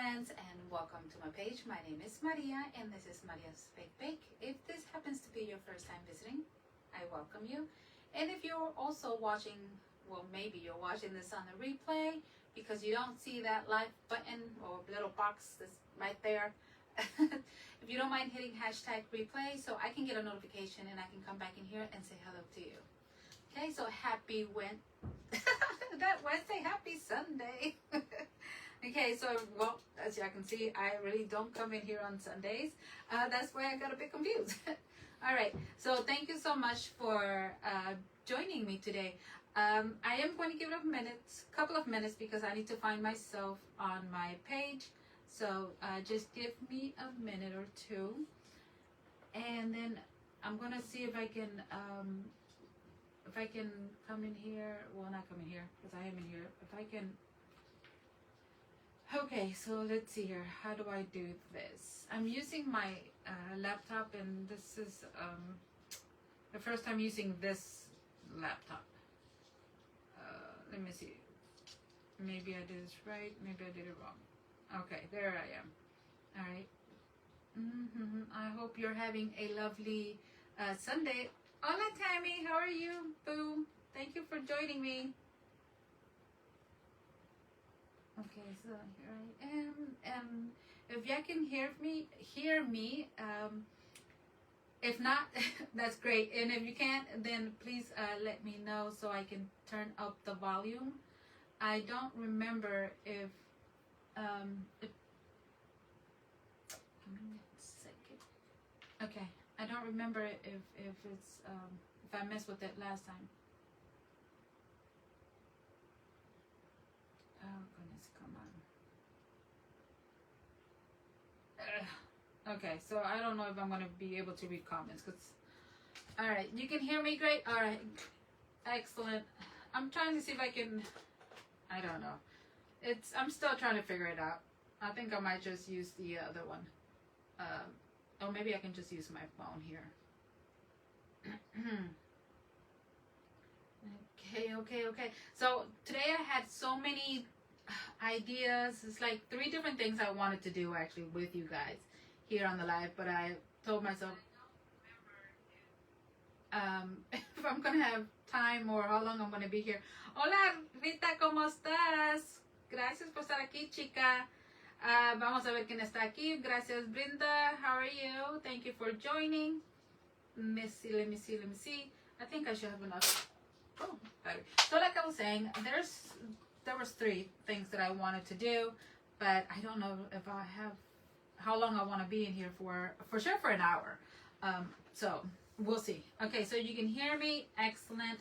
friends, and welcome to my page. My name is Maria and this is Maria's Bake. If this happens to be your first time visiting, I welcome you. And if you're also watching, well, maybe you're watching this on the replay because you don't see that live button or little box that's right there. If you don't mind hitting hashtag replay so I can get a notification and I can come back in here and say hello to you. Okay, so happy Wednesday, happy Sunday. Okay, so, well, as you can see, I really don't come in here on Sundays. That's why I got a bit confused. All right, so thank you so much for joining me today. I am going to give it a couple of minutes because I need to find myself on my page. So just give me a minute or two. And then I'm going to see if I can come in here. Well, not come in here because I am in here. If I can. Okay, so let's see here. How do I do this? I'm using my laptop, and this is the first time using this laptop. Let me see. Maybe I did this right. Maybe I did it wrong. Okay, there I am. All right. I hope you're having a lovely Sunday. Hola, Tammy. How are you? Boo. Thank you for joining me. Okay, so here I am. If you can hear me. If not, that's great. And if you can't, then please let me know so I can turn up the volume. I don't remember if give me a second. Okay, I don't remember if it's if I messed with it last time. Oh goodness, come on. Okay, so I don't know if I'm going to be able to read comments. All right, you can hear me great? All right, excellent. I'm trying to see if I can, I don't know. I'm still trying to figure it out. I think I might just use the other one. Or maybe I can just use my phone here. Okay. So today I had so many ideas. It's like 3 different things I wanted to do actually with you guys here on the live, but I told myself if I'm gonna have time or how long I'm gonna be here. Hola Rita, ¿cómo estás? Gracias por estar aquí, chica. Vamos a ver quién está aquí. Gracias, Brenda. How are you? Thank you for joining. Let me see. I think I should have enough. Oh, better. So like I was saying, there was 3 things that I wanted to do, but I don't know if I have how long I want to be in here for sure for an hour. So we'll see. Okay, so you can hear me. Excellent.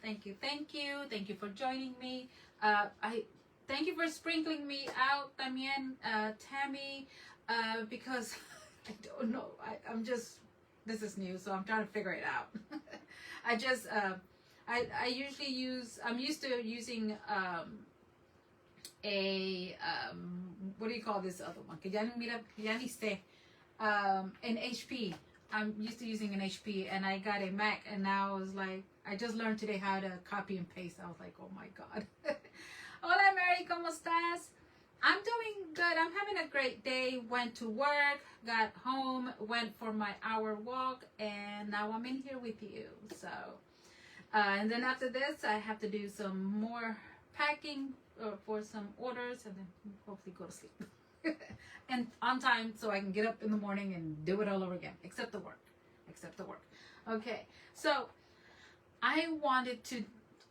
Thank you for joining me. I thank you for sprinkling me out también, Tammy, because I don't know. This is new, so I'm trying to figure it out. I'm used to using what do you call this other one? An HP. I'm used to using an HP, and I got a Mac, and now I was like, I just learned today how to copy and paste. I was like, oh my God. Hola, Mary, ¿cómo estás? I'm doing good. I'm having a great day. Went to work, got home, went for my hour walk, and now I'm in here with you. So, and then after this, I have to do some more packing for some orders, and then hopefully go to sleep. And on time so I can get up in the morning and do it all over again, except the work. Okay, so I wanted to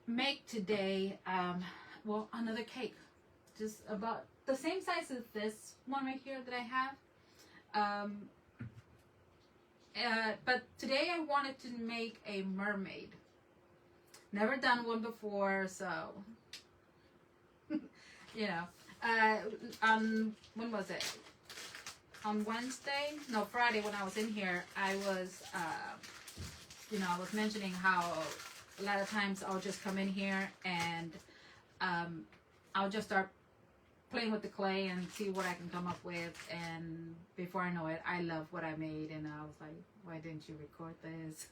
make today, another cake. Just about the same size as this one right here that I have. But today I wanted to make a mermaid. Never done one before, so you know. When was it? On Friday when I was in here, I was I was mentioning how a lot of times I'll just come in here and I'll just start playing with the clay and see what I can come up with, and before I know it, I love what I made, and I was like, why didn't you record this?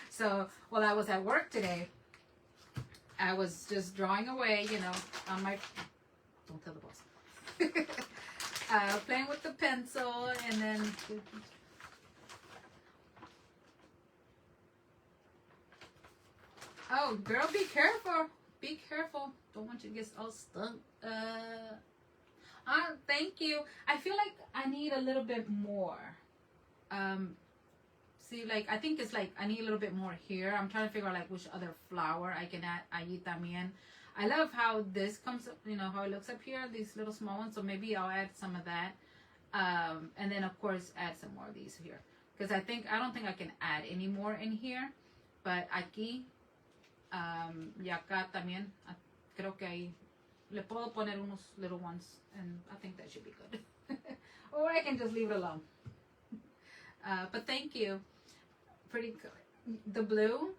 So while I was at work today, I was just drawing away, on my, don't tell the boss. playing with the pencil, and then oh, girl, be careful. Be careful. Don't want you to get all stuck. Thank you. I feel like I need a little bit more. See, like, I think it's like I need a little bit more here. I'm trying to figure out like which other flower I can add. Ahí también. I love how this comes up, you know, how it looks up here, these little small ones. So maybe I'll add some of that. And then of course add some more of these here. Because I don't think I can add any more in here. But aquí, y acá también, creo que ahí le puedo poner unos little ones. And I think that should be good. Or I can just leave it alone. But thank you. Pretty good. The blue?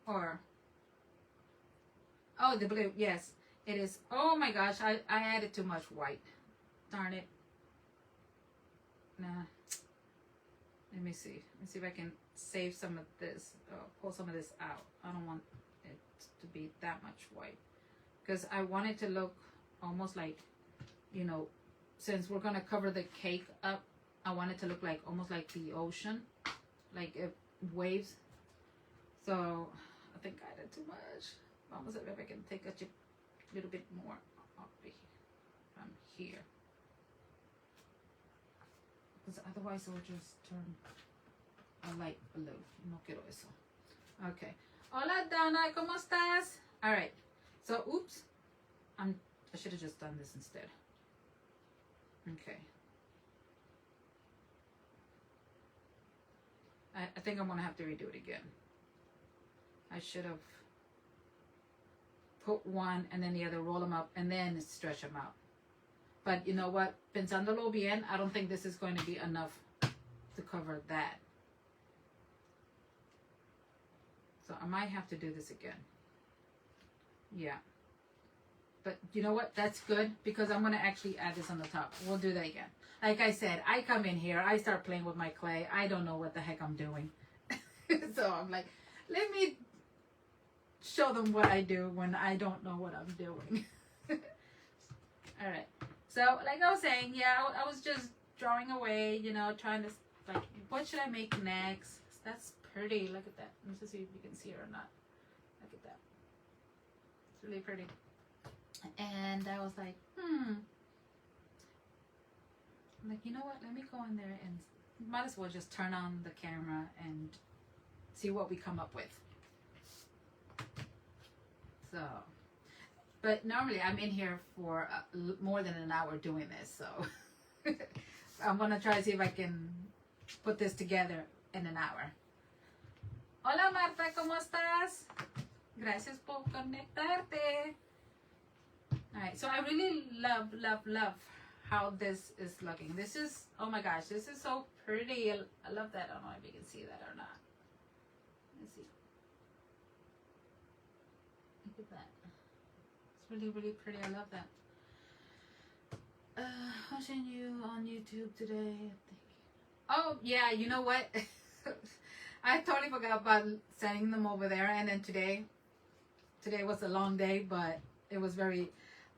Or... Oh, the blue. Yes, it is. Oh my gosh, I added too much white. Darn it. Nah. Let me see. Let me see if I can save some of this. Pull some of this out. I don't want it to be that much white. Because I want it to look almost like, you know, since we're going to cover the cake up, I want it to look like almost like the ocean. Like waves. So, I think I added too much. Vamos a ver if I can take a little bit more up from here. Because otherwise it will just turn a light blue. No quiero eso. Okay. Hola, Dana. ¿Cómo estás? All right. So, oops. I should have just done this instead. Okay. I think I'm going to have to redo it again. I should have put one and then the other, roll them up, and then stretch them out. But you know what? Pensándolo bien, I don't think this is going to be enough to cover that. So I might have to do this again. Yeah. But you know what? That's good because I'm going to actually add this on the top. We'll do that again. Like I said, I come in here, I start playing with my clay. I don't know what the heck I'm doing. So I'm like, let me show them what I do when I don't know what I'm doing. All right. So, like I was saying, yeah, I was just drawing away, you know, trying to, like, what should I make next? That's pretty. Look at that. Let's just see if you can see it or not. Look at that. It's really pretty. And I was like, I'm like, you know what? Let me go in there and might as well just turn on the camera and see what we come up with. So, but normally I'm in here for more than an hour doing this, so I'm gonna try to see if I can put this together in an hour. Hola Marta, ¿cómo estás? Gracias por conectarte. Alright, so I really love how this is looking. This is, oh my gosh, this is so pretty. I love that. I don't know if you can see that or not. Let's see. Look at that. It's really, really pretty. I love that. Watching you on YouTube today. Oh, yeah, you know what? I totally forgot about sending them over there. And then today was a long day, but it was very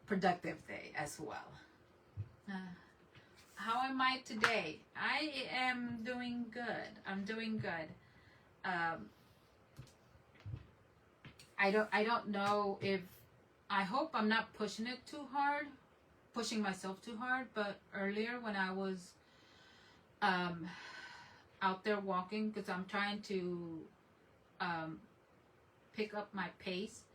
productive day as well. How am I today? I am doing good. I'm doing good. I don't know if, I hope I'm not pushing it too hard, pushing myself too hard, but earlier when I was out there walking, because I'm trying to pick up my pace,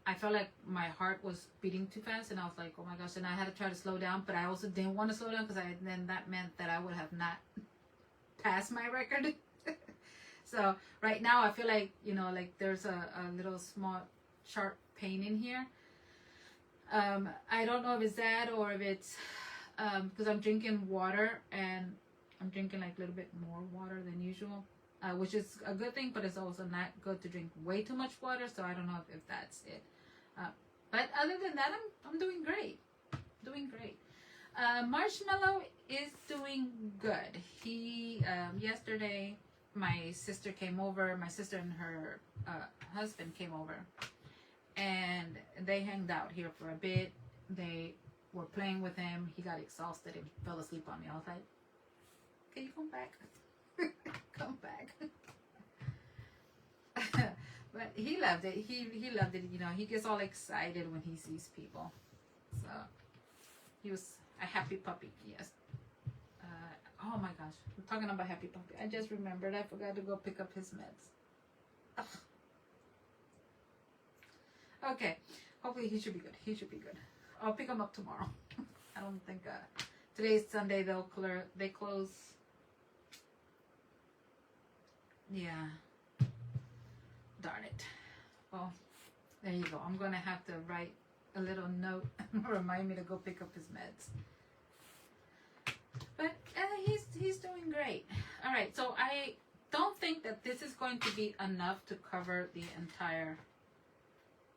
I felt like my heart was beating too fast, and I was like, oh my gosh, and I had to try to slow down, but I also didn't want to slow down because then that meant that I would have not passed my record. So right now I feel like, you know, like there's a little small sharp pain in here. I don't know if it's that or if it's because I'm drinking water, and I'm drinking like a little bit more water than usual, which is a good thing, but it's also not good to drink way too much water. So I don't know if that's it. But other than that, I'm doing great. Doing great. Marshmallow is doing good. He yesterday my sister came over. My sister and her husband came over, and they hanged out here for a bit. They were playing with him. He got exhausted and fell asleep on me. I was like, can you come back? Come back. But he loved it. He loved it. You know, he gets all excited when he sees people. So he was a happy puppy. Yes. Oh my gosh. I'm talking about happy puppy. I just remembered. I forgot to go pick up his meds. Ugh. Okay. Hopefully he should be good. He should be good. I'll pick him up tomorrow. I don't think today's Sunday. They close. Yeah. Darn it. Well, there you go. I'm gonna have to write a little note remind me to go pick up his meds. But he's doing great. All right. So I don't think that this is going to be enough to cover the entire.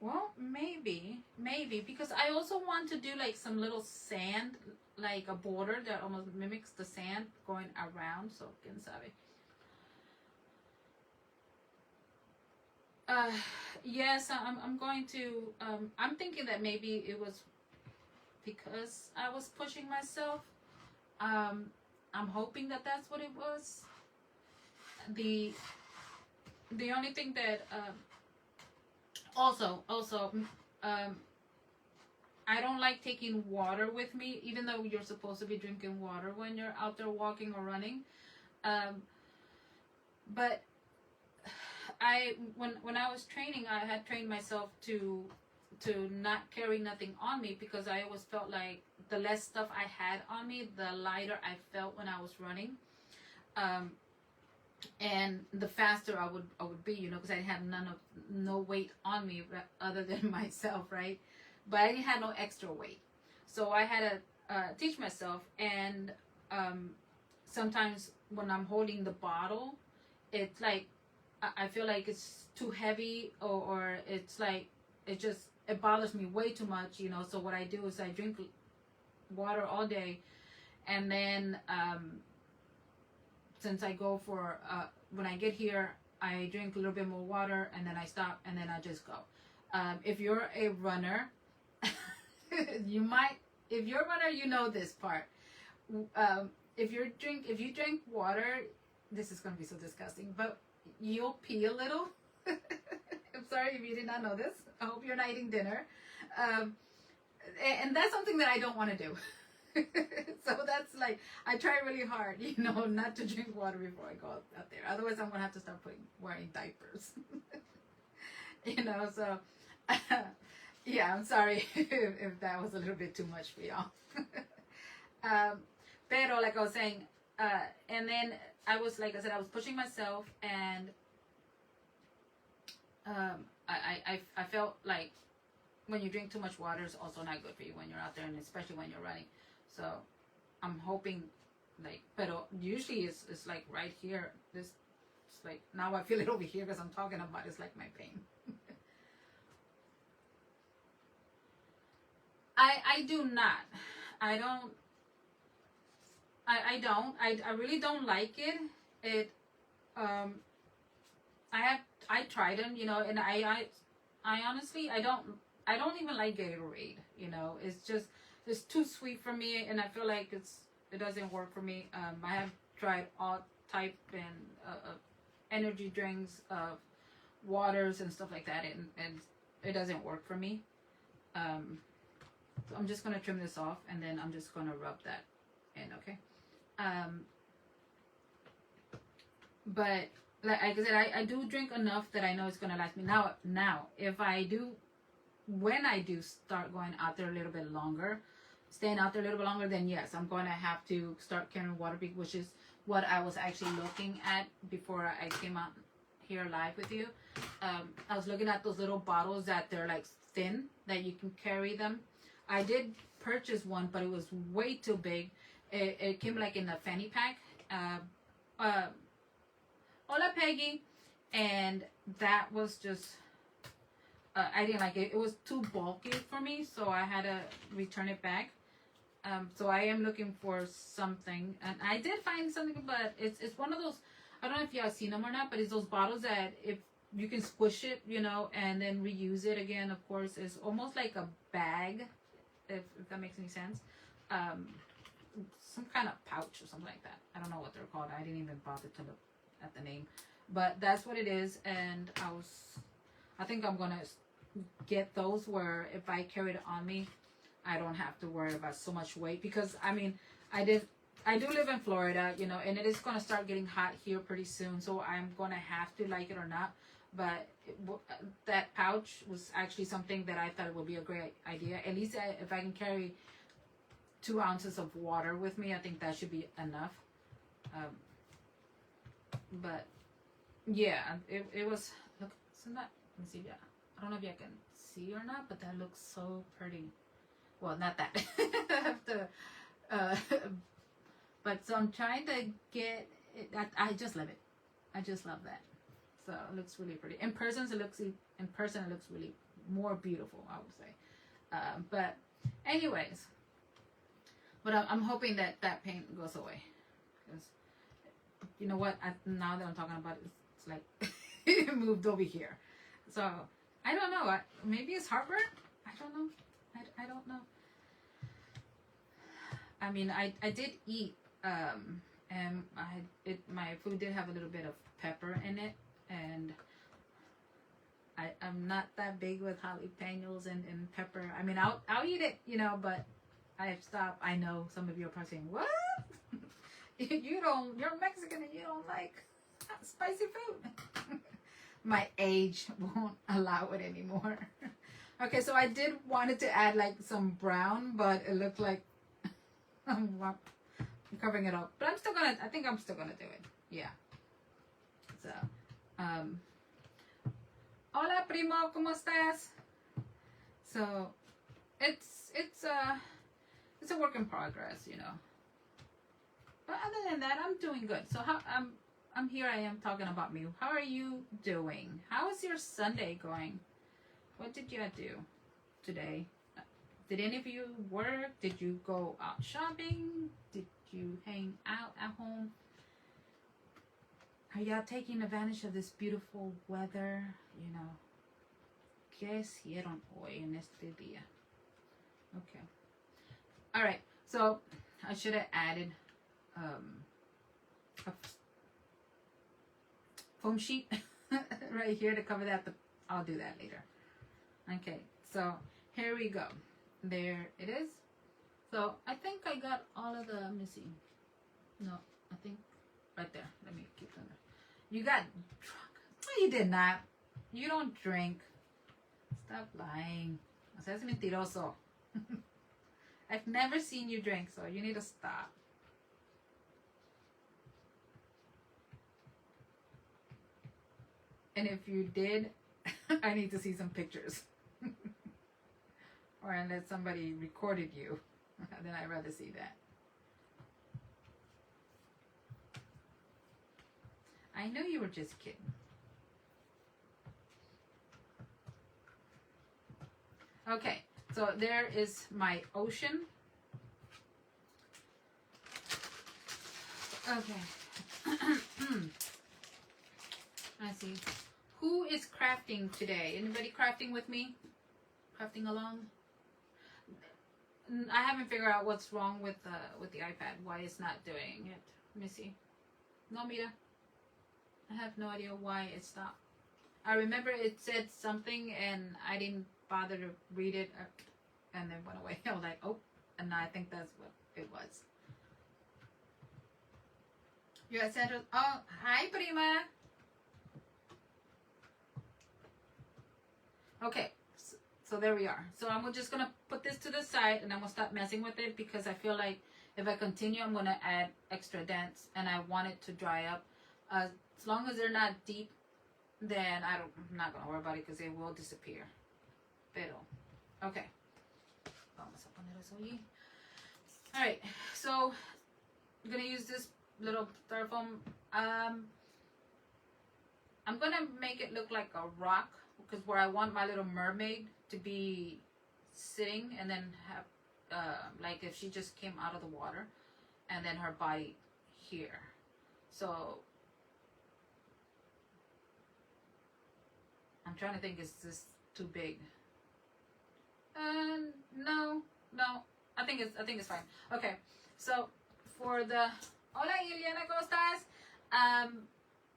Well, maybe, because I also want to do like some little sand, like a border that almost mimics the sand going around. So, quién sabe. Yes, I'm going to. I'm thinking that maybe it was because I was pushing myself. I'm hoping that that's what it was. The only thing that. Also, I don't like taking water with me, even though you're supposed to be drinking water when you're out there walking or running. But when I was training, I had trained myself to not carry nothing on me because I always felt like the less stuff I had on me, the lighter I felt when I was running. And the faster I would be, you know, because I had no weight on me other than myself, right? But I didn't have no extra weight, so I had to teach myself. And sometimes when I'm holding the bottle, it's like I feel like it's too heavy, or it's like it bothers me way too much, you know. So what I do is I drink water all day, and then since I go for, when I get here, I drink a little bit more water, and then I stop, and then I just go. If you're a runner, if you're a runner, you know this part. If you drink water, this is going to be so disgusting, but you'll pee a little. I'm sorry if you did not know this. I hope you're not eating dinner. And that's something that I don't want to do. So that's like, I try really hard, you know, not to drink water before I go out there. Otherwise, I'm going to have to start wearing diapers. You know, so, yeah, I'm sorry if that was a little bit too much for y'all. Pero, like I was saying, and then I was pushing myself, and I felt like when you drink too much water, it's also not good for you when you're out there, and especially when you're running. So I'm hoping, like, pero usually it's like right here. It's like, now I feel it over here because I'm talking about it's like my pain. I do not. I really don't like it. I tried them, you know, and I honestly, I don't even like Gatorade, you know. It's too sweet for me, and I feel like it doesn't work for me. I have tried all type and energy drinks, waters and stuff like that, and it doesn't work for me. So I'm just gonna trim this off, and then I'm just gonna rub that in, okay? But like I said, I do drink enough that I know it's gonna last me. Now, when I do start going out there a little bit longer, staying out there a little bit longer, then yes, I'm going to have to start carrying water, which is what I was actually looking at before I came out here live with you. I was looking at those little bottles that they're like thin, that you can carry them. I did purchase one, but it was way too big. It came like in a fanny pack. Hola, Peggy. And that was just, I didn't like it. It was too bulky for me, so I had to return it back. So I am looking for something, and I did find something, but it's one of those, I don't know if you have seen them or not, but it's those bottles that if you can squish it, you know, and then reuse it again. Of course, it's almost like a bag, if that makes any sense. Um, some kind of pouch or something like that. I don't know what they're called. I didn't even bother to look at the name, but that's what it is. And I think I'm gonna get those where if I carry it on me, I don't have to worry about so much weight, because I mean, I do live in Florida, you know, and it is gonna start getting hot here pretty soon, so I'm gonna have to, like it or not. But that pouch was actually something that I thought would be a great idea. At least if I can carry 2 ounces of water with me, I think that should be enough. But yeah, it was, look, isn't that, let me see, yeah, I don't know if you can see or not, but that looks so pretty. Well, not that. I have to, but so I'm trying to get it. I just love it. I just love that. So it looks really pretty. In person, it looks really more beautiful, I would say. But anyways, but I'm hoping that that paint goes away, because you know what? Now that I'm talking about it, it's like it moved over here. So I don't know. Maybe it's heartburn. I don't know. I don't know. I mean, I did eat, and my food did have a little bit of pepper in it, and I'm not that big with jalapenos and pepper. I mean, I'll eat it, you know, but I've stopped. I know some of you are probably saying, "What? You're Mexican and you don't like spicy food." My age won't allow it anymore. Okay, so I did wanted to add like some brown, but it looked like I'm covering it up. But I think I'm still gonna do it. Yeah. So, hola primo, ¿cómo estás? So, it's a work in progress, you know. But other than that, I'm doing good. So I'm here. I am talking about me. How are you doing? How is your Sunday going? What did you do today? Did any of you work? Did you go out shopping? Did you hang out at home? Are y'all taking advantage of this beautiful weather? You know, ¿qué hicieron hoy en este día? Okay. All right. So I should have added a foam sheet right here to cover that, but I'll do that later. Okay, so here we go. There it is. So I think I got all of the, let me see. No, I think right there. Let me keep them there. You got drunk. No, you did not. You don't drink. Stop lying. O sea, es mentiroso. I've never seen you drink, so you need to stop. And if you did, I need to see some pictures. Or unless somebody recorded you, then I'd rather see that. I know you were just kidding. Okay, so there is my ocean. Okay. Let's see. Who is crafting today? Anybody crafting with me? Crafting along? I haven't figured out what's wrong with the iPad. Why it's not doing it. Let me see. No, Mira. I have no idea why it stopped. I remember it said something and I didn't bother to read it and then went away. I was like, oh, and I think that's what it was. You're at Central. Oh, hi, Prima. Okay, so there we are. So I'm just going to put this to the side and I'm going to stop messing with it because I feel like if I continue, I'm going to add extra dents and I want it to dry up. As long as they're not deep, then I'm not going to worry about it because they will disappear. Pero, okay. Vamos a poner eso allí. Alright, so I'm going to use this little styrofoam. I'm going to make it look like a rock because where I want my little mermaid to be sitting and then have, like if she just came out of the water and then her body here. So I'm trying to think, is this too big? No. I think it's fine. Okay, so for the hola Iliana, ¿cómo estás?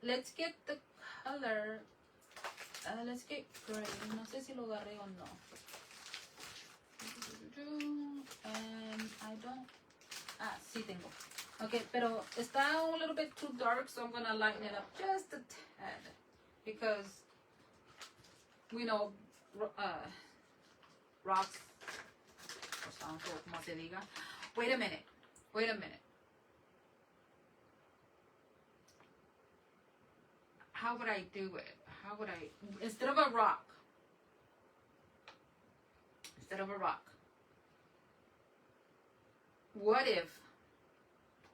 Let's get the color. Let's get gray. No sé si lo agarré o no. I don't. Sí tengo. Okay, pero está a little bit too dark, so I'm gonna lighten it up just a tad because we know rocks. Como se diga. Wait a minute. How would I do it? Instead of a rock. What if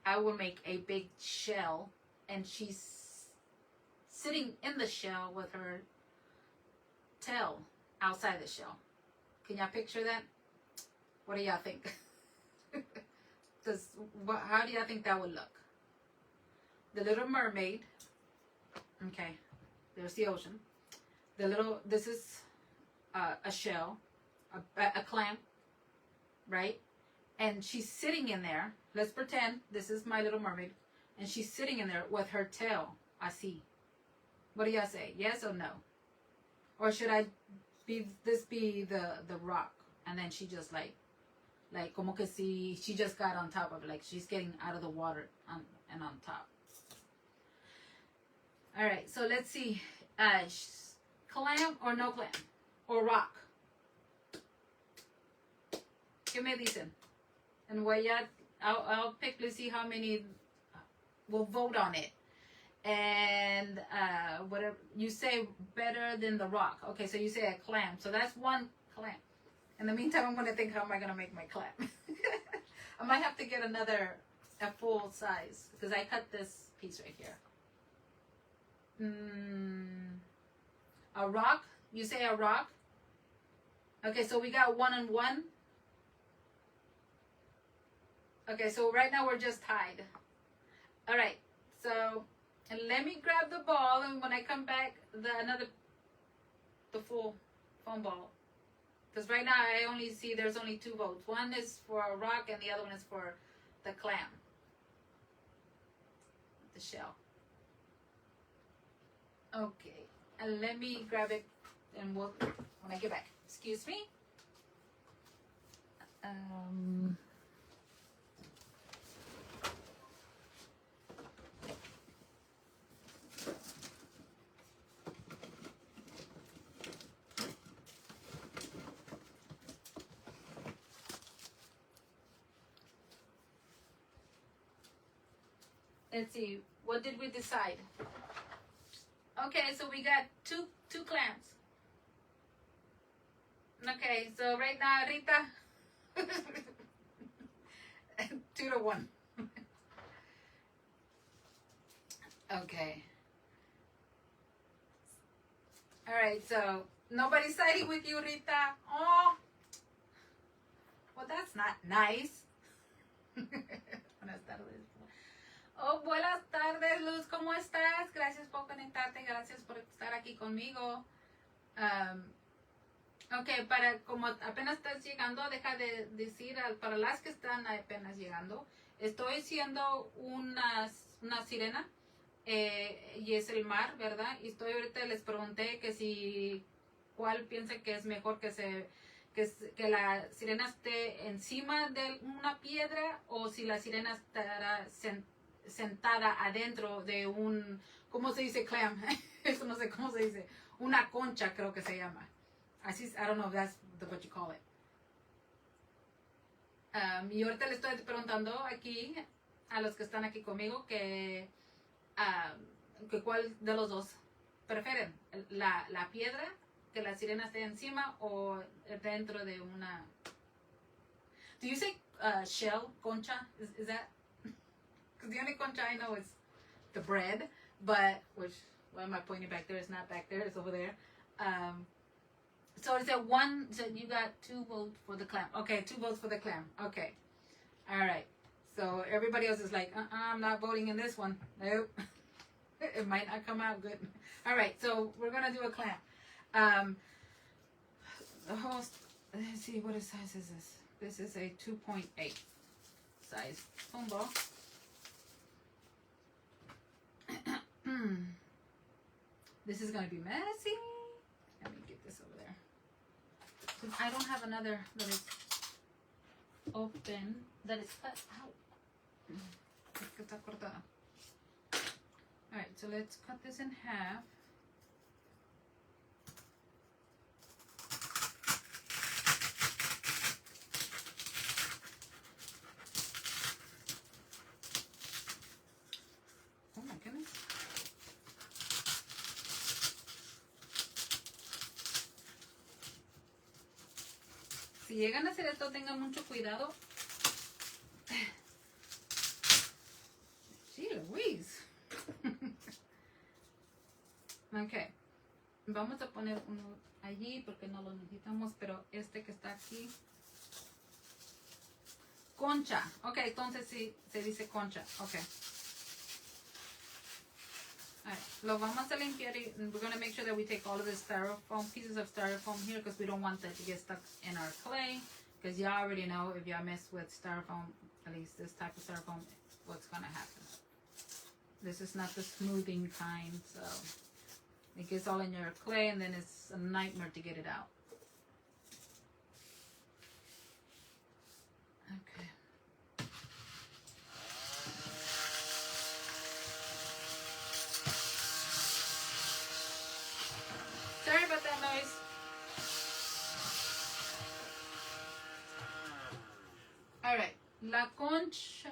I would make a big shell and she's sitting in the shell with her tail outside the shell? Can y'all picture that? What do y'all think? How do y'all think that would look? The little mermaid. Okay, there's the ocean. This is a shell, a clam, right? And she's sitting in there. Let's pretend this is my little mermaid. And she's sitting in there with her tail. Así. What do y'all say? Yes or no? Or should this be the rock? And then she just like como que si she just got on top of it. Like she's getting out of the water and on top. All right, so let's see. Clam or no clam? Or rock? ¿Qué me dicen? And I'll pick to see how many will vote on it. And whatever you say, better than the rock. Okay, so you say a clam. So that's one clam. In the meantime, I'm gonna think, how am I gonna make my clam? I might have to get a full size because I cut this piece right here. A rock? You say a rock? Okay, so we got 1 and 1. Okay, so right now we're just tied. All right, so let me grab the ball, and when I come back, the full foam ball. Because right now I only see there's only 2 votes. One is for a rock, and the other one is for the clam, the shell. Okay, and let me grab it, and when I get back. Excuse me. Let's see, what did we decide? Okay, so we got two clams. Okay, so right now, Rita, 2-1. Okay. All right, so nobody's siding with you, Rita. Oh, well, that's not nice. Buenas tardes. Oh, buenas tardes, Luz, ¿cómo estás? Gracias por conectarte, gracias por estar aquí conmigo. Ok, como apenas estás llegando, deja de decir para las que están apenas llegando, estoy haciendo una sirena y es el mar, ¿verdad? Y ahorita les pregunté cuál piensa que es mejor que la sirena esté encima de una piedra o si la sirena estará sentada adentro de ¿cómo se dice clam? Eso no sé cómo se dice. Una concha creo que se llama. Así, I don't know if that's what you call it. Y ahorita le estoy preguntando aquí a los que están aquí conmigo que cuál de los dos prefieren. La piedra, que la sirena esté encima o dentro de una... Do you say shell, concha? Is that... Because the only concha I know is the bread, but, why am I pointing back there? It's not back there, it's over there. So is that one, so you got 2 votes for the clam. Okay, 2 votes for the clam. Okay. All right. So everybody else is like, I'm not voting in this one. Nope. It might not come out good. All right, so we're going to do a clam. The host, let's see, what size is this? This is a 2.8 size foam ball. This is going to be messy. Let me get this over there. I don't have another that is open, that is cut out. Alright, so let's cut this in half. Oh my goodness. Si llegan a hacer esto, tengan mucho cuidado. Sí, Luis. Ok. Vamos a poner uno allí porque no lo necesitamos, pero este que está aquí. Concha. Ok, entonces sí, se dice concha. Ok. Alright, lo vamos a limpiar y we're going to make sure that we take all of the styrofoam, pieces of styrofoam here because we don't want that to get stuck in our clay. Because y'all already know if y'all mess with styrofoam, at least this type of styrofoam, what's going to happen. This is not the smoothing kind, so it gets all in your clay and then it's a nightmare to get it out. Okay. Sorry about that noise. Alright, la concha,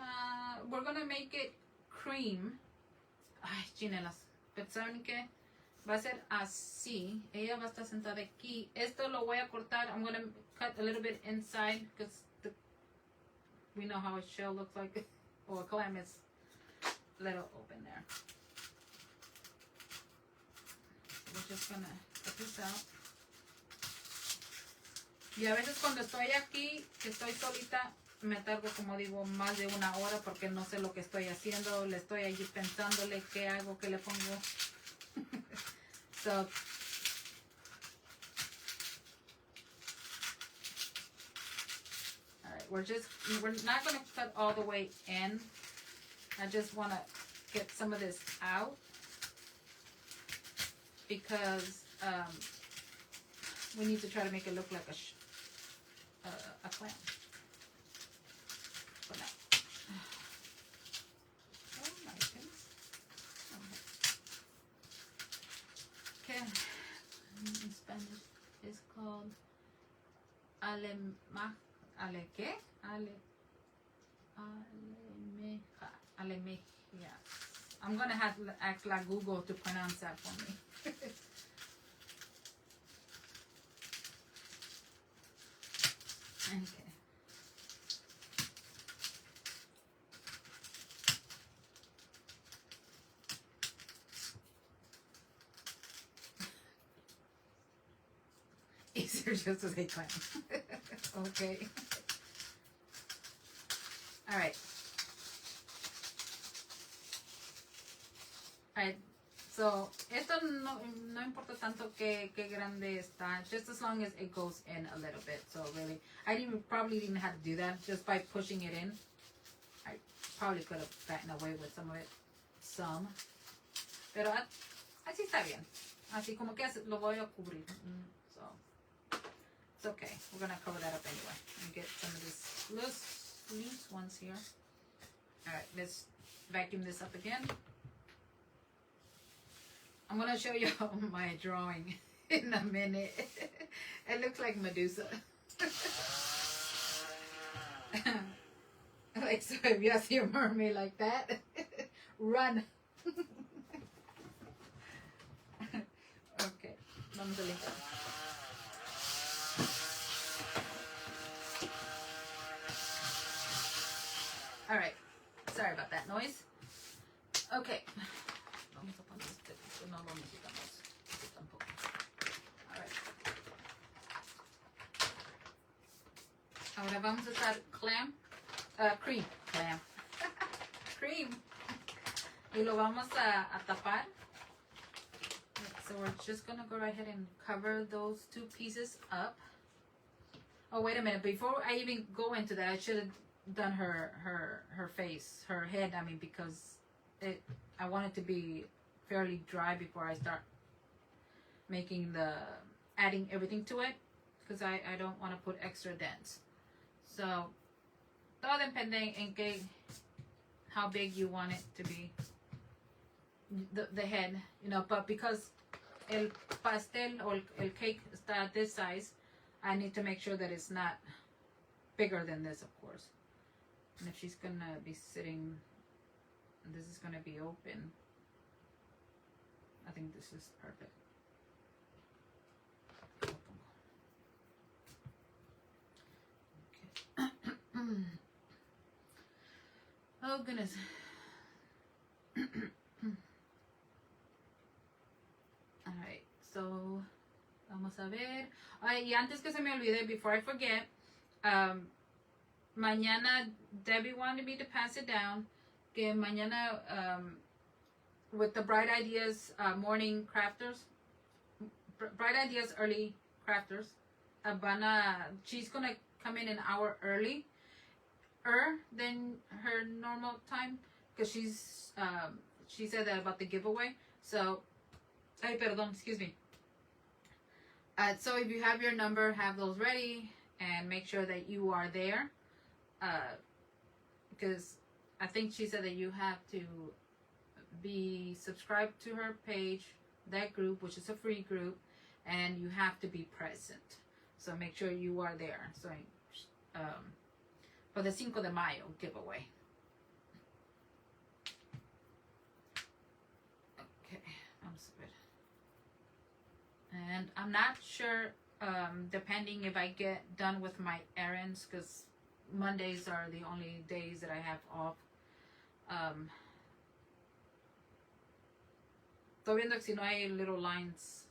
we're gonna make it cream. Ay, chinelas. Pero ¿saben qué? Va a ser así. Ella va a estar sentada aquí. Esto lo voy a cortar. I'm gonna cut a little bit inside because we know how a shell looks like. Or a clam is a little open there. We're just gonna cut this out. Y a veces cuando estoy aquí, que estoy solita, me tardo, como digo, más de una hora porque no sé lo que estoy haciendo. Le estoy allí pensándole qué hago, qué le pongo. So, alright, we're not going to cut all the way in. I just want to get some of this out because we need to try to make it look like a clam. Oh my goodness. Okay. In Spanish, it's called alemeja. I'm gonna have to ask like Google to pronounce that for me. Okay. Easier just to say clam. Okay. Alright. Alright. So, esto no importa tanto que grande está, just as long as it goes in a little bit. So really, I probably didn't have to do that just by pushing it in. I probably could have gotten away with some of it. Pero así está bien. Así como que lo voy a cubrir. So, it's okay. We're going to cover that up anyway. And get some of this loose ones here. Alright, let's vacuum this up again. I'm going to show you my drawing in a minute. It looks like Medusa. Like, so if you see a mermaid like that, run. Okay, vamos a limpiar. Alright, sorry about that noise. Okay. Vamos a poner este, no lo necesitamos tampoco. Alright. Ahora vamos a usar cream. Cream. Y lo vamos a tapar. So we're just going to go right ahead and cover those two pieces up. Oh, wait a minute. Before I even go into that, I should have done her face, her head. I mean, because I want it to be fairly dry before I start making adding everything to it, because I don't want to put extra dents. So, todo depende en que how big you want it to be, the head, you know. But because el pastel or el cake está at this size, I need to make sure that it's not bigger than this, of course. And if she's gonna be sitting, this is gonna be open, I think this is perfect. Okay. Oh goodness. Alright, so vamos a ver. Ay, y antes que se me olvide, before I forget, mañana Debbie wanted me to pass it down. Que mañana, with the Bright Ideas morning crafters, Bright Ideas early crafters, she's gonna come in an hour early, than her normal time, because she said that about the giveaway. So, perdón, excuse me. So if you have your number, have those ready and make sure that you are there, because I think she said that you have to be subscribed to her page, that group, which is a free group, and you have to be present. So make sure you are there. So for the Cinco de Mayo giveaway. Okay, I'm good. And I'm not sure, depending if I get done with my errands, because Mondays are the only days that I have off. Estoy viendo si no hay little lines,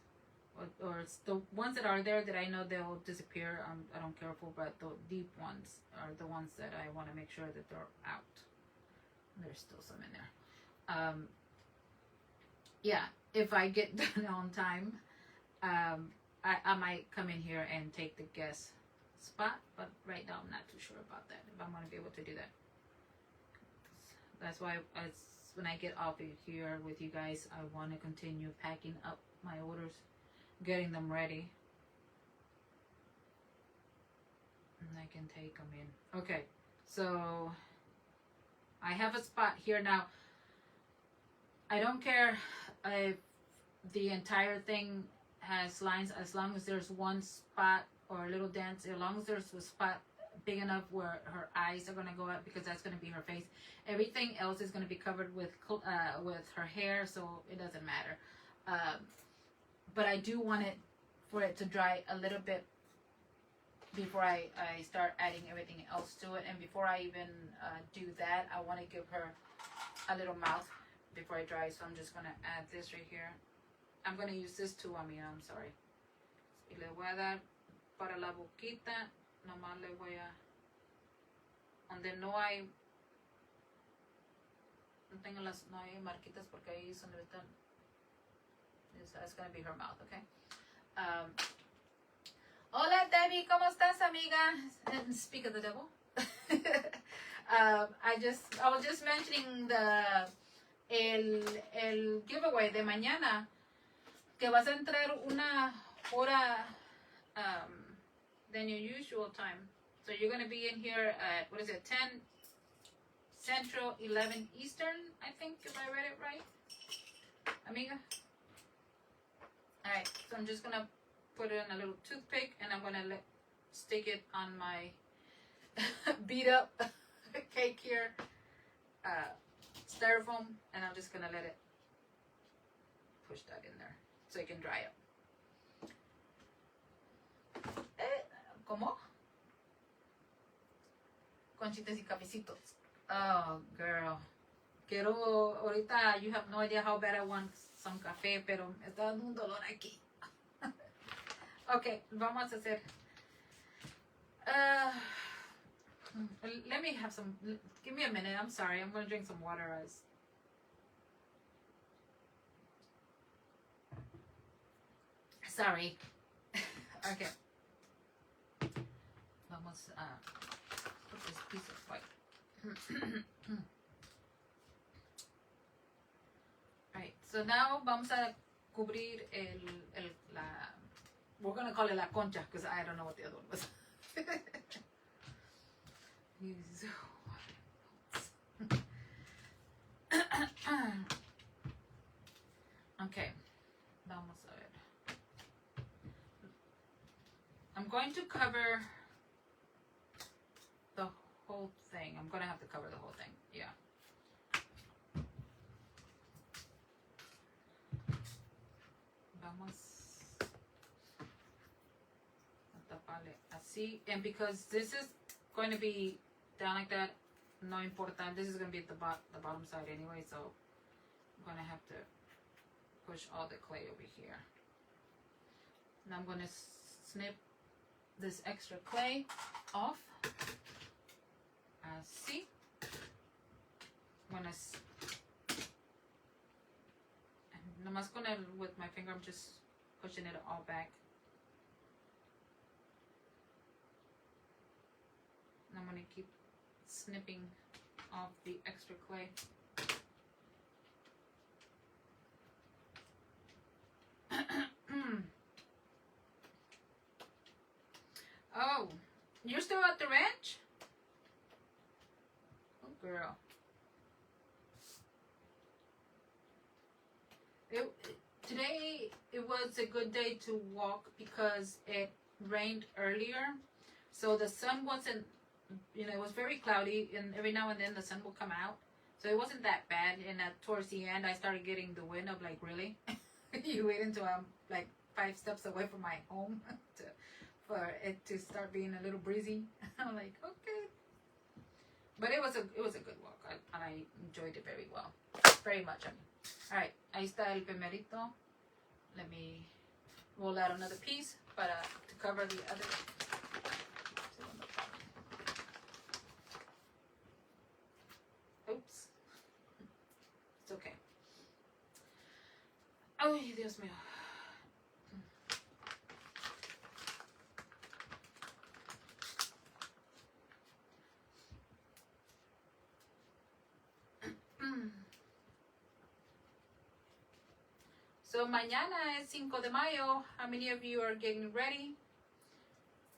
or the ones that are there that I know they'll disappear. I don't care for, but the deep ones are the ones that I want to make sure that they're out. There's still some in there. Yeah, if I get done on time, I might come in here and take the guest spot, but right now I'm not too sure about that, if I'm going to be able to do that. That's why when I get off of here with you guys, I want to continue packing up my orders, getting them ready, and I can take them in. Okay, so I have a spot here now. I don't care if the entire thing has lines, as long as there's one spot or a little dent, as long as there's a spot big enough where her eyes are going to go up, because that's going to be her face. Everything else is going to be covered with her hair, so it doesn't matter. But I do want it for it to dry a little bit before I start adding everything else to it. And before I even do that, I want to give her a little mouth before I dry. So I'm just going to add this right here. I'm going to use this too, amiga, I'm sorry. Y le voy a dar para la boquita, nomás le voy a, donde no hay marquitas, porque ahí son donde están. It's going to be her mouth, okay? Hola, Debbie, ¿cómo estás, amiga? Speak of the devil. I was just mentioning el giveaway de mañana, que vas a entrar una hora than your usual time. So you're going to be in here at, 10 Central, 11 Eastern, I think, if I read it right, amiga? Alright, so I'm just going to put it in a little toothpick, and I'm going to stick it on my beat up cake here, styrofoam, and I'm just going to let it push that in there so it can dry up. ¿Cómo? Conchitas y cafecitos. Oh, girl. Quiero, ahorita, you have no idea how bad I want some café, pero me está dando un dolor aquí. Okay, vamos a hacer. Let me have some, give me a minute, I'm sorry, I'm going to drink some water. Sorry. Okay. Vamos a put this piece of white. Alright, so now vamos a cubrir we're gonna call it la concha because I don't know what the other one was. Okay, vamos a ver. I'm going to cover the whole thing. I'm gonna have to cover the whole thing. Yeah. Vamos a taparle así. And because this is going to be down like that, no importa. This is going to be at the bottom side anyway, so I'm going to have to push all the clay over here. Now I'm going to snip this extra clay off. See? I'm going to... Nomás con with my finger, I'm just pushing it all back. And I'm going to keep snipping off the extra clay. Oh, you're still at the ranch? Oh, girl. Today it was a good day to walk because it rained earlier, so the sun wasn't, it was very cloudy, and every now and then the sun will come out, so it wasn't that bad. And towards the end I started getting the wind of like, really? You wait until I'm like 5 steps away from my home for it to start being a little breezy. I'm like, okay, but it was a good walk, and I enjoyed it very well, very much. Alright, ahí está el primerito. Let me roll out another piece to cover the other. Oops. It's okay. Ay, Dios mío. So mañana es 5 de mayo. How many of you are getting ready?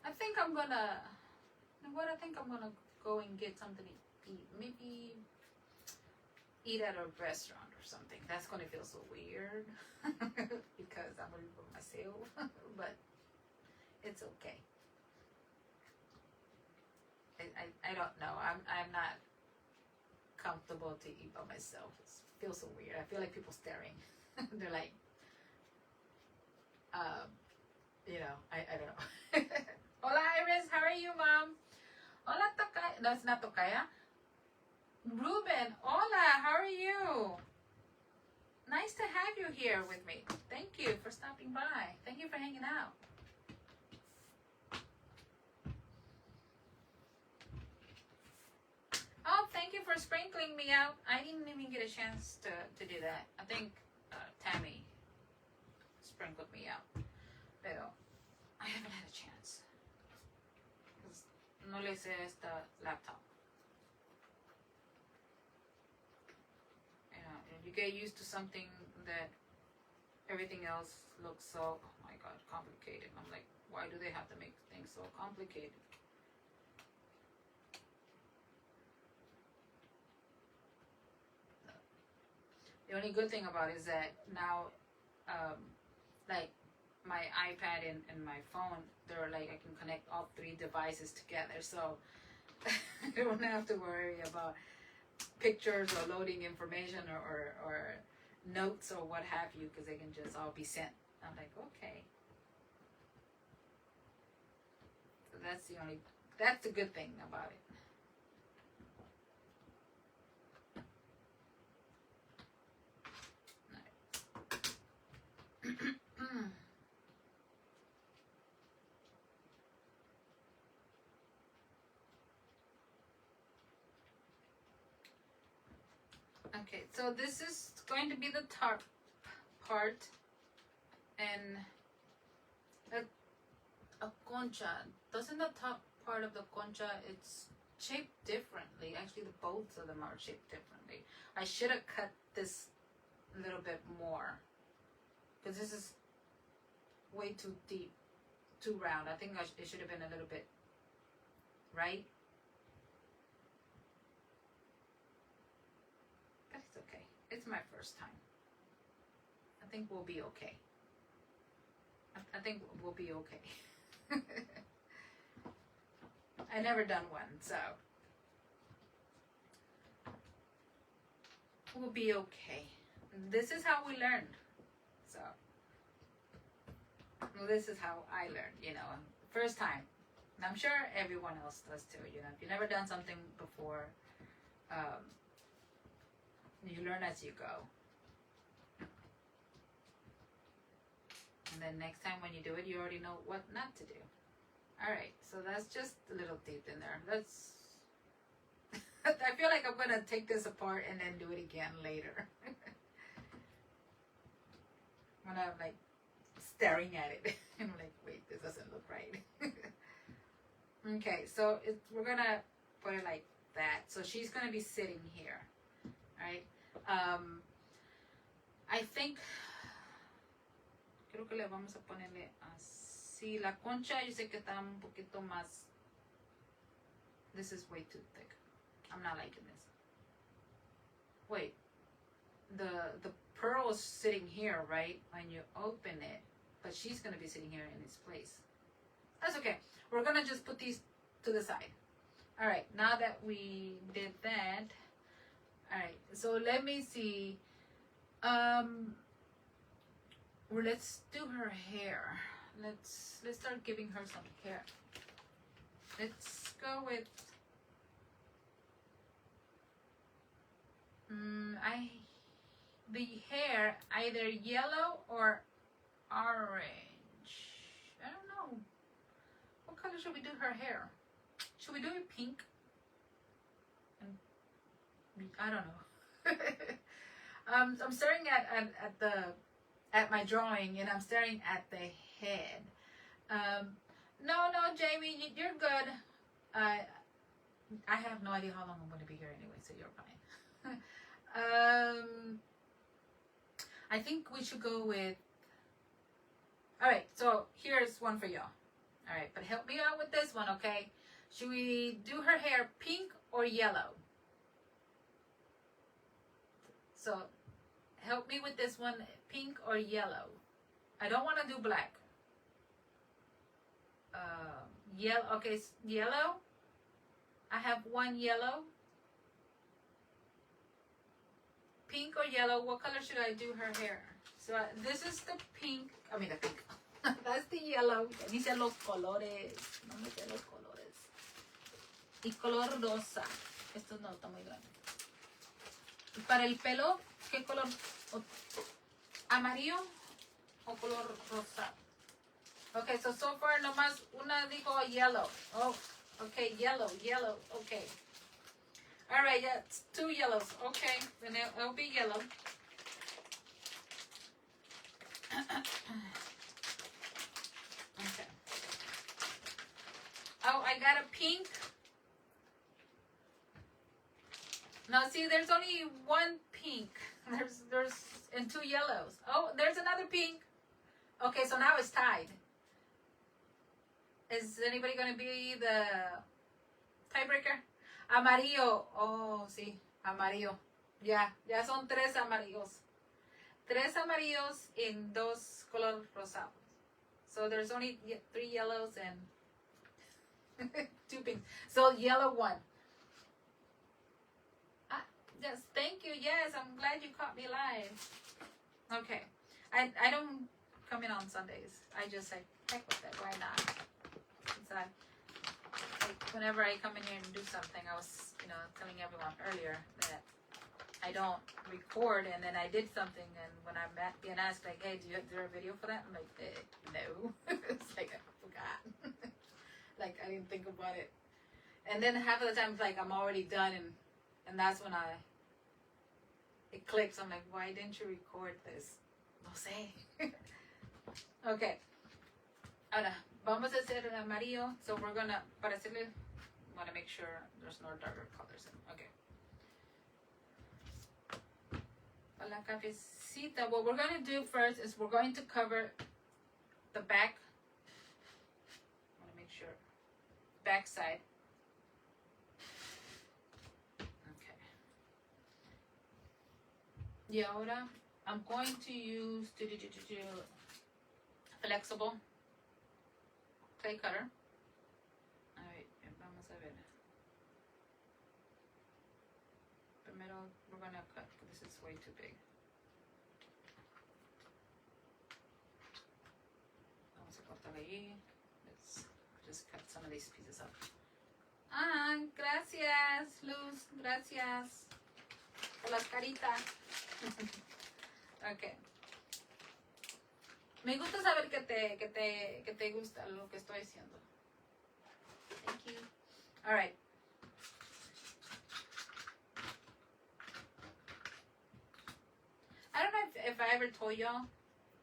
I think I'm gonna go and get something to eat. Maybe eat at a restaurant or something. That's gonna feel so weird because I'm gonna be by myself, but it's okay. I don't know. I'm not comfortable to eat by myself. It feels so weird. I feel like people staring. They're like, I don't know. Hola Iris, how are you, Mom? Hola Tokaya. No, it's not Tokaya. Ruben, hola, how are you? Nice to have you here with me. Thank you for stopping by. Thank you for hanging out. Oh, thank you for sprinkling me out. I didn't even get a chance to do that. I think Tammy sprinkled me out. Pero I haven't had a chance. Because no le sé esta laptop. You get used to something that everything else looks so, oh my God, complicated. I'm like, why do they have to make things so complicated? The only good thing about it is that now, like my iPad and my phone, they're like, I can connect all 3 devices together. So I don't have to worry about pictures or loading information or notes or what have you, because they can just all be sent. I'm like, okay. So that's the good thing about it. Okay, so this is going to be the top part, and a concha. Doesn't the top part of the concha, it's shaped differently. Actually, the both of them are shaped differently. I should have cut this a little bit more, because this is way too deep, too round. I think it should have been a little bit, right? But it's okay. It's my first time. I think we'll be okay. I think we'll be okay. I never done one, so we'll be okay. This is how we learned. So this is how I learned, you know, first time. And I'm sure everyone else does too, you know. If you've never done something before, you learn as you go. And then next time when you do it, you already know what not to do. All right, so that's just a little deep in there. Let's, I feel like I'm going to take this apart and then do it again later. When I'm like staring at it. I'm like, wait, this doesn't look right. Okay, so we're going to put it like that. So she's going to be sitting here. All right. I think... Creo que le vamos a ponerle así. La concha, yo sé que está un poquito más. This is way too thick. I'm not liking this. Wait. The pearl is sitting here, right? When you open it. But she's going to be sitting here in its place. That's okay. We're going to just put these to the side. Alright, now that we did that. Alright, so let me see. Well, let's do her hair. Let's start giving her some hair. Let's go with the hair, either yellow or orange. I don't know. What color should we do her hair? Should we do it pink? I don't know. I'm staring at my drawing, and I'm staring at the head. No, Jamie, you're good. I have no idea how long I'm going to be here anyway, so you're fine. I think we should go with... Alright, so here's one for y'all. Alright, but help me out with this one, okay? Should we do her hair pink or yellow? So, help me with this one, pink or yellow. I don't want to do black. Yellow, okay, yellow. I have one yellow. Pink or yellow, what color should I do her hair? So, this is the pink, the pink. That's the yellow. Dice los colores. No me sé los colores. Y color rosa. Esto no está muy grande. Para el pelo, ¿qué color? ¿Amarillo o color rosa? Okay, so far nomás una dijo yellow. Oh, okay, yellow, okay. All right, yeah, it's 2 yellows. Okay, then it'll be yellow. Okay. Oh, I got a pink. Now see, there's only one pink. There's and 2 yellows. Oh, there's another pink. Okay, so now it's tied. Is anybody going to be the tiebreaker? Amarillo. Oh, sí, amarillo. Ya son 3 amarillos. 3 amarillos and 2 color rosados. So there's only 3 yellows and 2 pinks. So yellow 1. Yes, thank you. Yes, I'm glad you caught me live. Okay. I don't come in on Sundays. I just say, heck with it. Why not? Like, whenever I come in here and do something, I was, telling everyone earlier that I don't record, and then I did something, and when I'm being asked, like, hey, is there a video for that? I'm like, no. It's like, I forgot. Like, I didn't think about it. And then half of the time, it's like, I'm already done, and that's when it clicks. I'm like, why didn't you record this? No sé. Okay. Ahora, Vamos a hacer el amarillo. So we're gonna, para hacerle, want to make sure there's no darker colors in. Okay. La cafecita. What we're gonna do first is we're going to cover the back. I want to make sure. Back side. Okay. Y ahora I'm going to use flexible clay cutter. Alright, vamos a ver. Primero, we're gonna cut. This is way too big. Vamos a cortar ahí. Let's just cut some of these pieces up. Ah, gracias, Luz. Gracias por las caritas. Okay. Me gusta saber que te gusta lo que estoy haciendo. Thank you. All right. I don't know if I ever told y'all,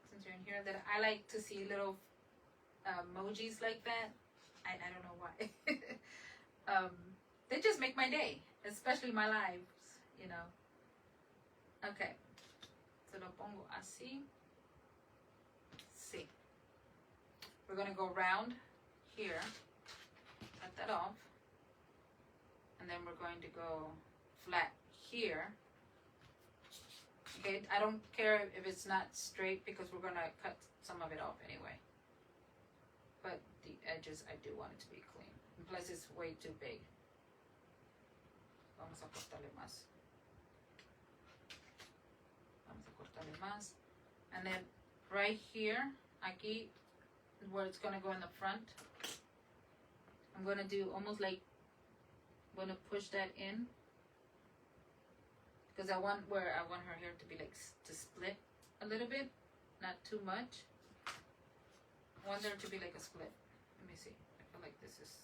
since you're in here, that I like to see little emojis like that. I don't know why. They just make my day, especially my lives, you know. Okay. Se lo pongo así. Sí. We're going to go round here. Cut that off. And then we're going to go flat here. Okay, I don't care if it's not straight because we're going to cut some of it off anyway. But the edges, I do want it to be clean. And plus, it's way too big. Vamos a cortarle más. Vamos a cortarle más. And then right here, aquí, where it's going to go in the front, I'm going to do almost like, I'm going to push that in. Because I want her hair to be like, to split a little bit. Not too much. I want there to be like a split. Let me see. I feel like this is,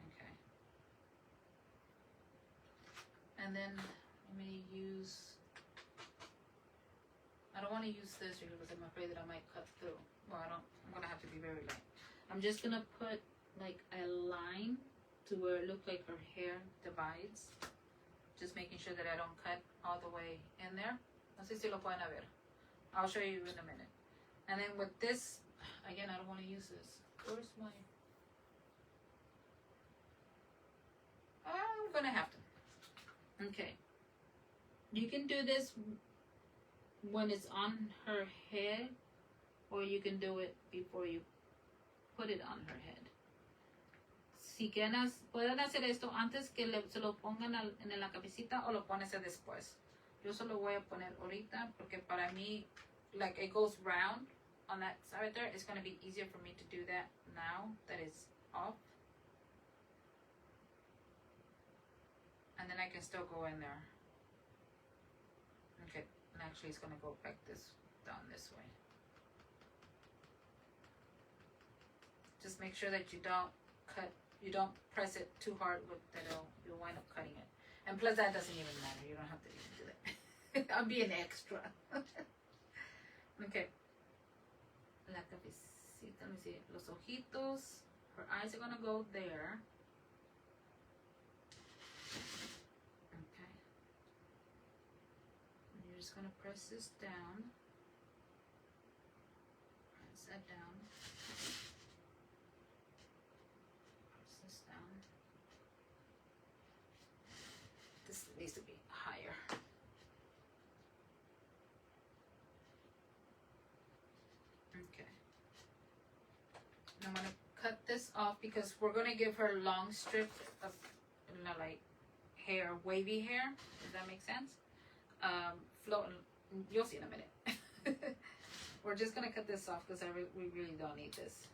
okay. And then I'm going to use, I don't want to use this here because I'm afraid that I might cut through. Well, I'm going to have to be very light. I'm just going to put like a line to where it looks like her hair divides. Just making sure that I don't cut all the way in there. No sé si lo pueden ver. I'll show you in a minute. And then with this, again, I don't want to use this. Where's my, I'm going to have to. Okay. You can do this when it's on her head, or you can do it before you put it on her head. Si quieren, pueden hacer esto antes que se lo pongan en la cabecita o lo pones después. Yo solo voy a poner ahorita porque para mí, like it goes round on that side right there. It's going to be easier for me to do that now that it's off. And then I can still go in there. Okay, and actually it's going to go back down this way. Just make sure that you don't press it too hard with that you'll wind up cutting it. And plus that doesn't even matter. You don't have to even do that. I'll be an extra. Okay. La cabecita, let me see. Los ojitos. Her eyes are gonna go there. Okay. And you're just gonna press this down. Press that down. This needs to be higher. Okay. And I'm going to cut this off because we're going to give her a long strip of, you know, like hair, wavy hair. Does that make sense? Floating. You'll see in a minute. We're just going to cut this off because we really don't need this.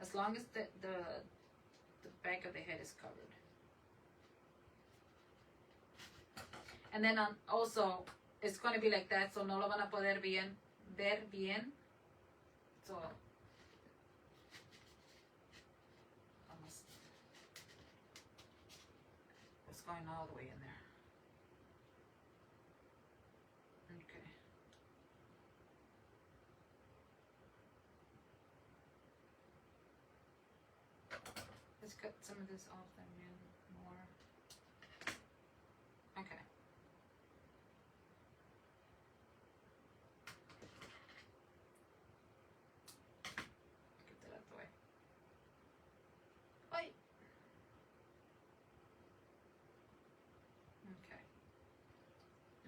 As long as the back of the head is covered. And then also, it's going to be like that, so no lo van a poder ver bien. So, almost, it's going all the way in there. Okay. this off them in more. Okay. Get that out of the way. Oi. Okay.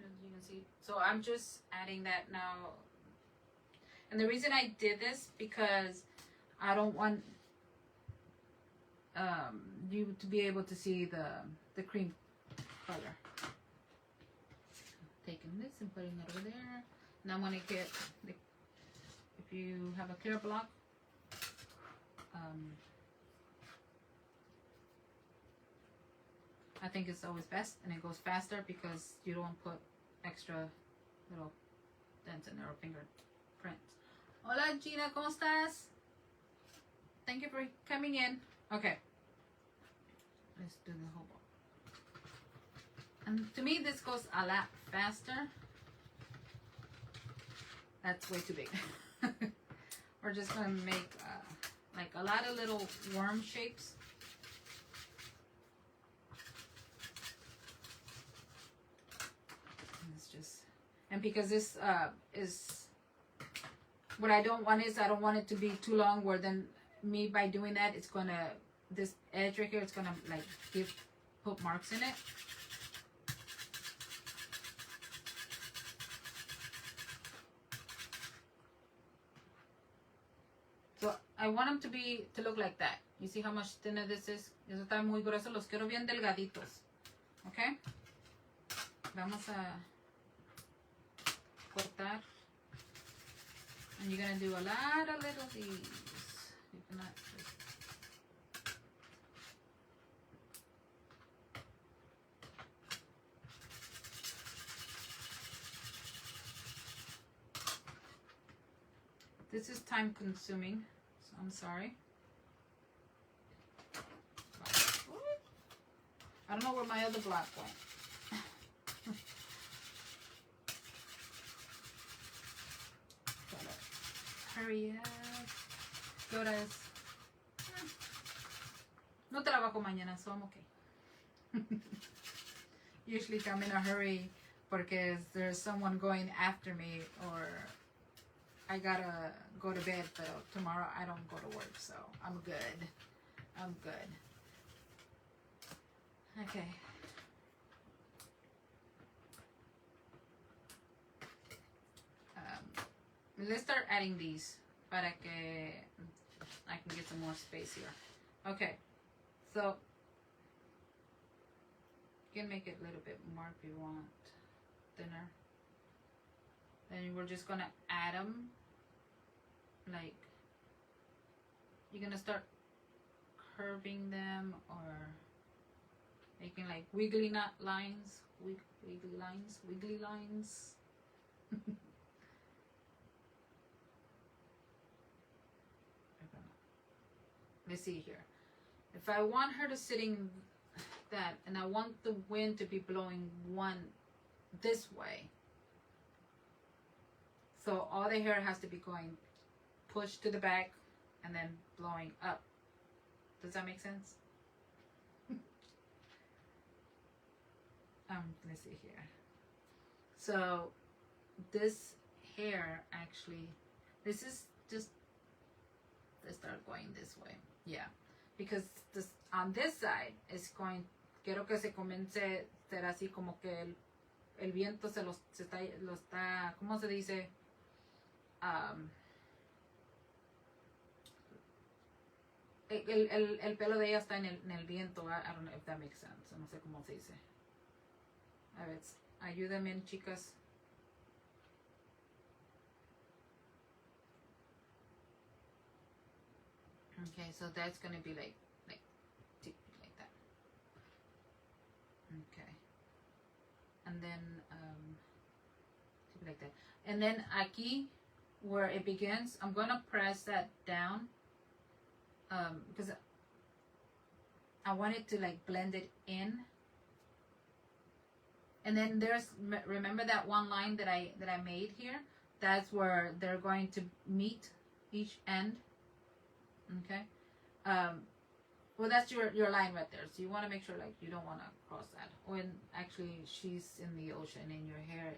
As you can see, so I'm just adding that now. And the reason I did this because I don't want you to be able to see the cream color. Taking this and putting it over there. And I'm gonna get the, if you have a clear block, I think it's always best, and it goes faster because you don't put extra little dents in there or fingerprints. Hola Gina, ¿cómo estás? Thank you for coming in. Okay. Let's do the whole book. And to me, this goes a lot faster. That's way too big. We're just gonna make like a lot of little worm shapes. And it's just, and because this is, what I don't want is I don't want it to be too long. Where then me by doing that, it's gonna, this edge right here, it's gonna like put marks in it. So I want them to look like that. You see how much thinner this is? Eso está muy grueso. Los quiero bien delgaditos. Okay. Vamos a cortar. And you're gonna do a lot of little these. You cannot just... This is time consuming, so I'm sorry. I don't know where my other block went. Hurry up. ¿Qué hora es? No trabajo mañana, so I'm okay. Usually I'm in a hurry because there's someone going after me or I gotta go to bed, but tomorrow I don't go to work, so I'm good. I'm good. Okay. Let's start adding these para que I can get some more space here. Okay, so you can make it a little bit more if you want thinner. Then we're just gonna add them, like you're gonna start curving them or making like wiggly knot lines, wiggly lines. Let's see here. If I want her to sitting that, and I want the wind to be blowing one this way, so all the hair has to be going pushed to the back and then blowing up. Does that make sense? Let's see here. So this hair actually, this is just, let's start going this way. Yeah, because this on this side is going, quiero que se comience a ser así como que el viento lo está, ¿cómo se dice? El pelo de ella está en el viento. I don't know if that makes sense. No sé cómo se dice. A ver, ayúdenme, chicas. Okay, so that's gonna be like that. Okay, and then like that, and then aquí where it begins, I'm gonna press that down because I want it to like blend it in. And then there's, remember that one line that I made here? That's where they're going to meet each end. Okay. Well, that's your line right there. So you want to make sure like you don't want to cross that. When actually she's in the ocean and your hair,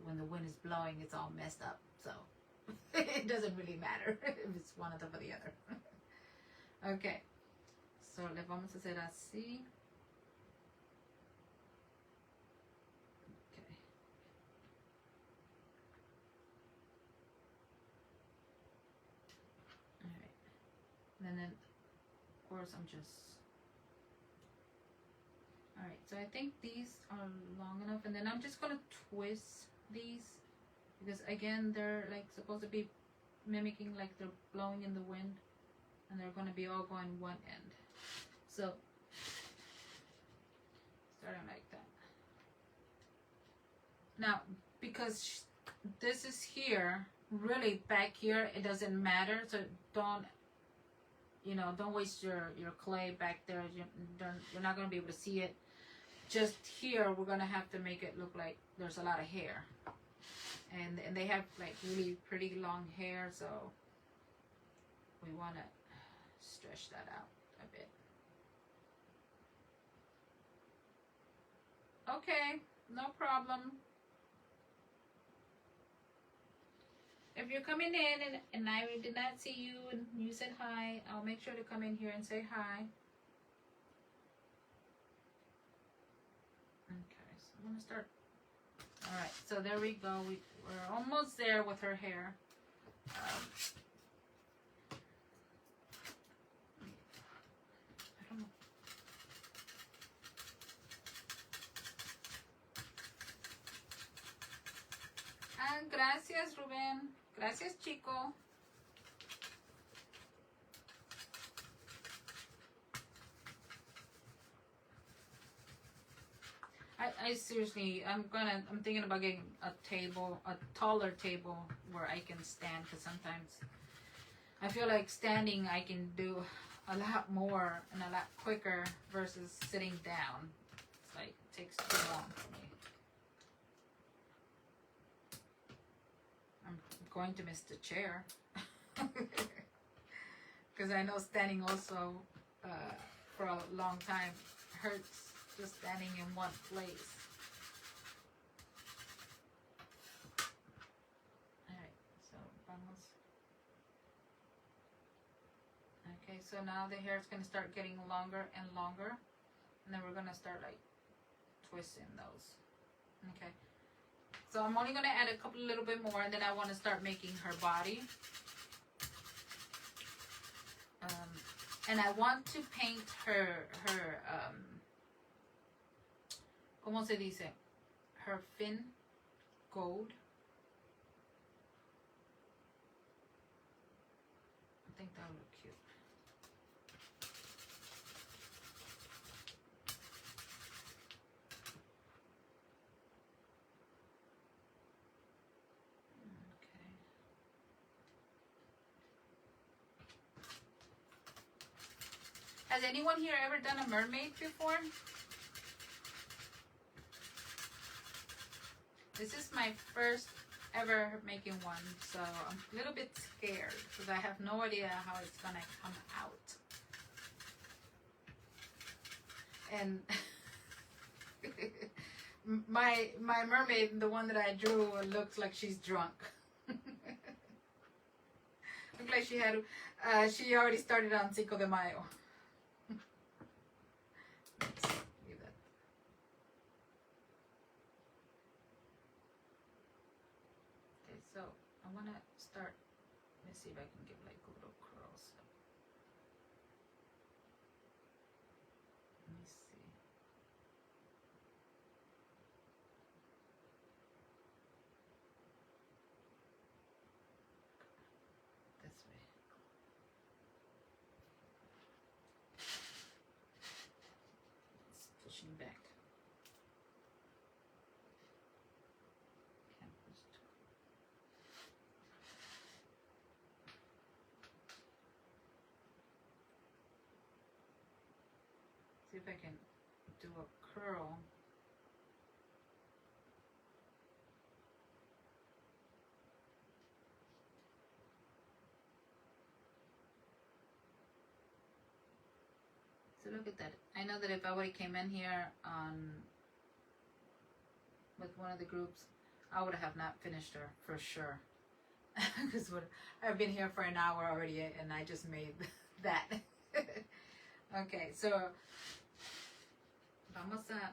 when the wind is blowing, it's all messed up. So it doesn't really matter if it's one of them or the other. Okay. So le vamos a hacer así. Okay. All right. And then of course I'm just. All right. So I think these are long enough, and then I'm just gonna twist these because again they're like supposed to be mimicking like they're blowing in the wind, and they're gonna be all going one end. So starting like that. Now, because this is here, really back here, it doesn't matter. So don't, don't waste your clay back there. You're not going to be able to see it. Just here, we're going to have to make it look like there's a lot of hair. And they have like really pretty long hair, so we want to stretch that out a bit. Okay, no problem. If you're coming in and I did not see you and you said hi, I'll make sure to come in here and say hi. Okay, so I'm going to start. All right, so there we go. We're almost there with her hair. I don't know. Gracias, Rubén. Gracias, chico. I seriously, I'm thinking about getting a taller table where I can stand, because sometimes I feel like standing I can do a lot more and a lot quicker versus sitting down. It's like, it takes too long for me. I'm going to miss the chair. Because I know standing also for a long time hurts, just standing in one place. Alright, so vamos. Okay, so now the hair is going to start getting longer and longer. And then we're going to start like twisting those. Okay. So I'm only going to add a little bit more, and then I want to start making her body. And I want to paint her ¿cómo se dice? Her fin gold. I think that would look cute. Okay. Has anyone here ever done a mermaid before? This is my first ever making one, so I'm a little bit scared because I have no idea how it's gonna come out. And my mermaid, the one that I drew, looks like she's drunk. Looks like she already started on Cinco de Mayo. So I want to start, let me see if I can give like little curls. Let me see. This way. It's pushing back. See if I can do a curl. So look at that. I know that if I would have came in here with one of the groups, I would have not finished her for sure. Because I've been here for an hour already and I just made that. Okay, so vamos a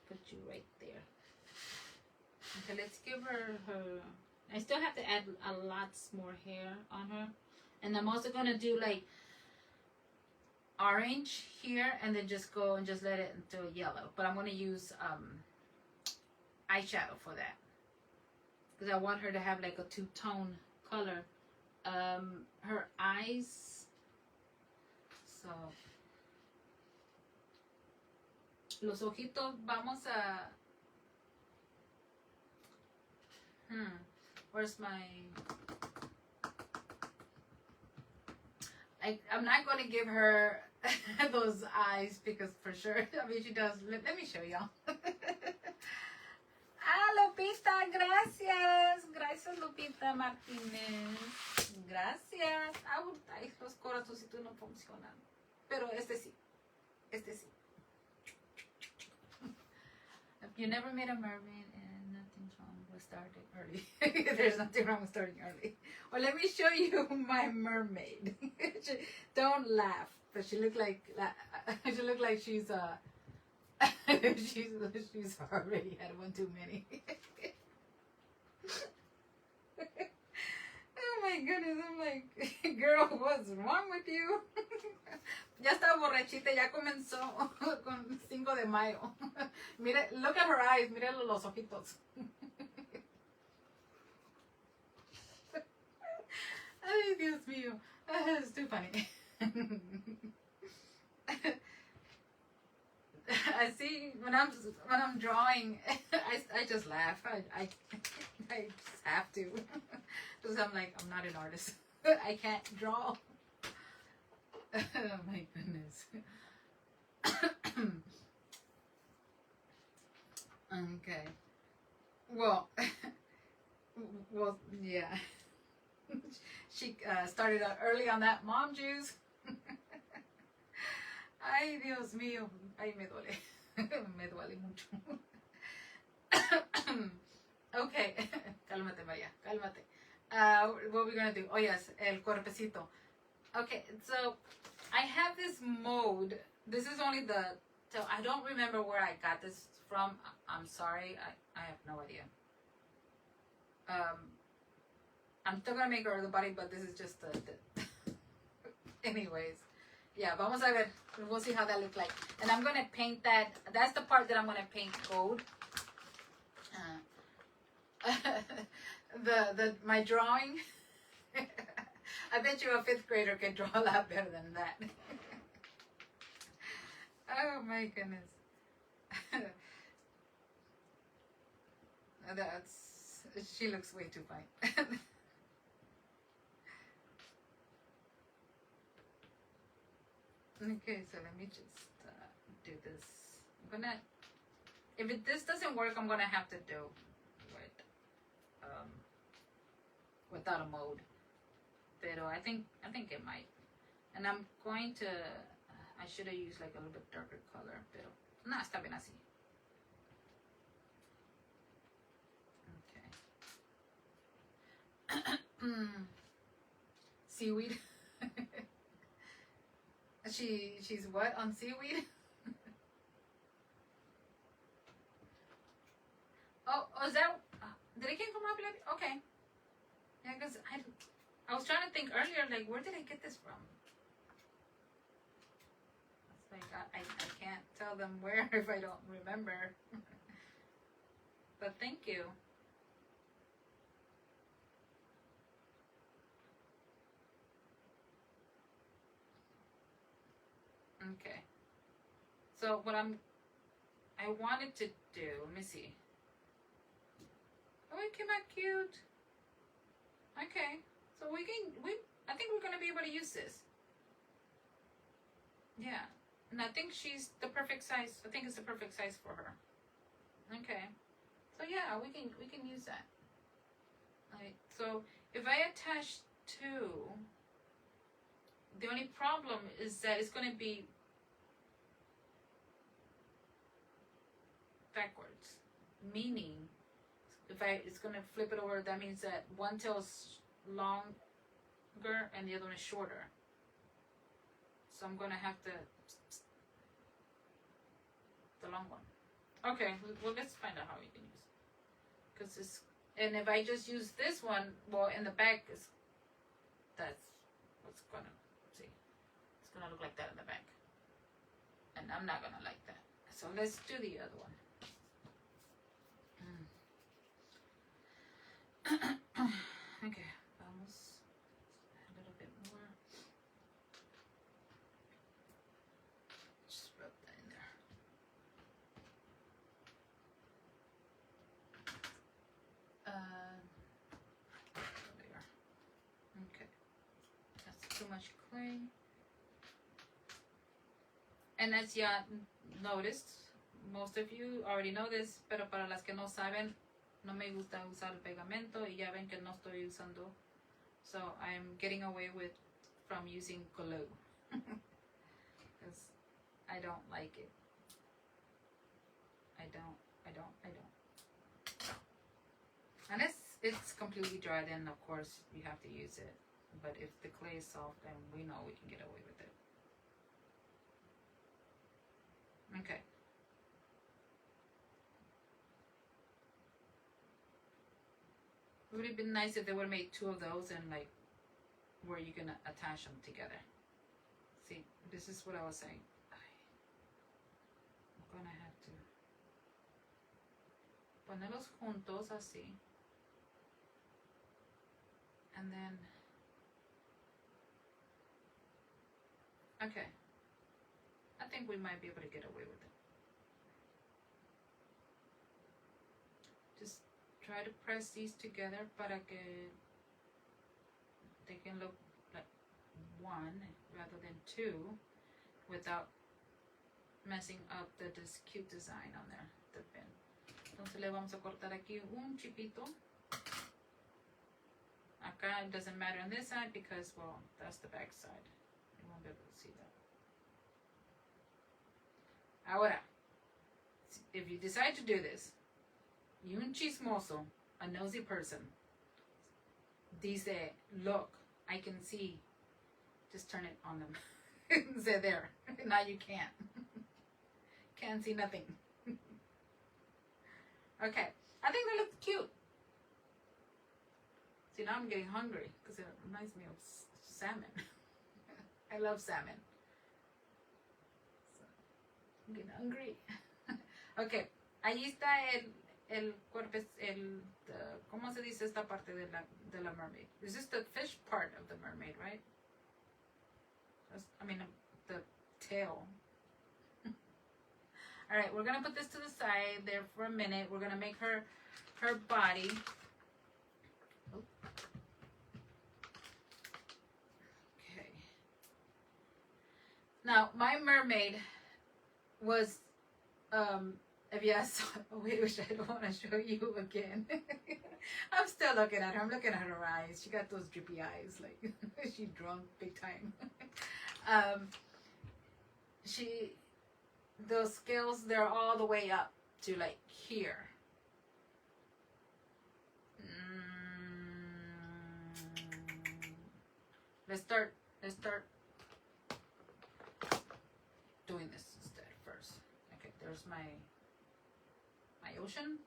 put you right there. Okay, let's give her. I still have to add a lot more hair on her, and I'm also gonna do like orange here, and then just go and just let it into yellow. But I'm gonna use eyeshadow for that because I want her to have like a two-tone color. Her eyes. So los ojitos vamos a. Where's my... I'm not going to give her those eyes because for sure, I mean, she does. Let me show y'all. Lupita, gracias. Gracias, Lupita Martínez. Gracias. Ay, los corazoncitos no funcionan. Pero este sí. Este sí. You never made a mermaid and nothing's wrong with starting early. There's nothing wrong with starting early. Well, let me show you my mermaid. Don't laugh, but she looked like she's she's already had one too many. Oh my goodness, I'm like, girl, what's wrong with you? Ya está borrachita, ya comenzó con 5 de mayo. Mire, look at her eyes, mire los ojitos. Ay, Dios mío, it's too funny. I see when I'm drawing, I just laugh. I just have to because I'm like, I'm not an artist. I can't draw. Oh my goodness. Okay. Well, yeah. She started out early on that mom juice. Ay, Dios mío. Ay, me duele. Me duele mucho. Okay. Cálmate, María. Cálmate. What are we going to do? Oh, yes. El cuerpecito. Okay. So, I have this mode. This is only so I don't remember where I got this from. I'm sorry. I have no idea. I'm still going to make her the body, but this is just the anyways. Yeah, vamos a ver. We'll see how that looks like. And I'm going to paint that. That's the part that I'm going to paint gold. My drawing. I bet you a 5th grader can draw a lot better than that. Oh my goodness. She looks way too fine. Okay, so let me just do this. I'm gonna, if this doesn't work, I'm gonna have to do it without a mode. Pero I think it might. And I'm going to, I should have used like a little bit darker color, pero no, está bien así. Okay. Seaweed. She's what on seaweed? Oh, is that? Did it came from my blood? Okay. Yeah, because I was trying to think earlier, like, where did I get this from? It's like I can't tell them where if I don't remember. But thank you. Okay. So what I wanted to do, let me see. Oh, it came out cute. Okay. So I think we're gonna be able to use this. Yeah. And I think she's the perfect size. I think it's the perfect size for her. Okay. So yeah, we can use that. Alright, so if I attach 2, The only problem is that it's going to be backwards, meaning if it's going to flip it over, that means that one tail's longer and the other one is shorter. So I'm going to have to the long one. Okay, well, let's find out how you can use it. Because it's, and if I just use this one, well, in the back, that's what's going to, see, it's going to look like that in the back. And I'm not going to like that. So let's do the other one. Okay, vamos a little bit more. Just rub that in there. There. Okay, that's too much clay. And as ya noticed, most of you already know this, pero para las que no saben, no me gusta usar el pegamento y ya ven que no estoy usando. So I'm getting away from using glue because I don't like it. I don't. Unless it's completely dry, then of course you have to use it. But if the clay is soft, then we know we can get away with it. Okay. It would have been nice if they would have made two of those and like where you're gonna attach them together. See, this is what I was saying. I'm gonna have to ponerlos juntos así. And then, okay. I think we might be able to get away with it. Just try to press these together para que they can look like one rather than two without messing up this cute design on there, the pin. Entonces le vamos a cortar aquí un chipito. Acá it doesn't matter on this side because, well, that's the back side. You won't be able to see that. Ahora, if you decide to do this, y un chismoso, a nosy person, dice, look, I can see, just turn it on them. Say there. Now you can't. Can't see nothing. Okay, I think they look cute. See, now I'm getting hungry because it reminds me of salmon. I love salmon. So, I'm getting hungry. Okay, ahí está el cuerpo, ¿cómo se dice esta parte de la mermaid? Is this the fish part of the mermaid, right? I mean, the tail. All right, we're going to put this to the side there for a minute. We're going to make her body. Okay. Now, my mermaid was, if you saw, wait, I don't want to show you again. I'm still looking at her. I'm looking at her eyes. She got those drippy eyes. Like, she drunk big time. Those scales, they're all the way up to like here. Let's start doing this instead first. Okay, there's my ocean.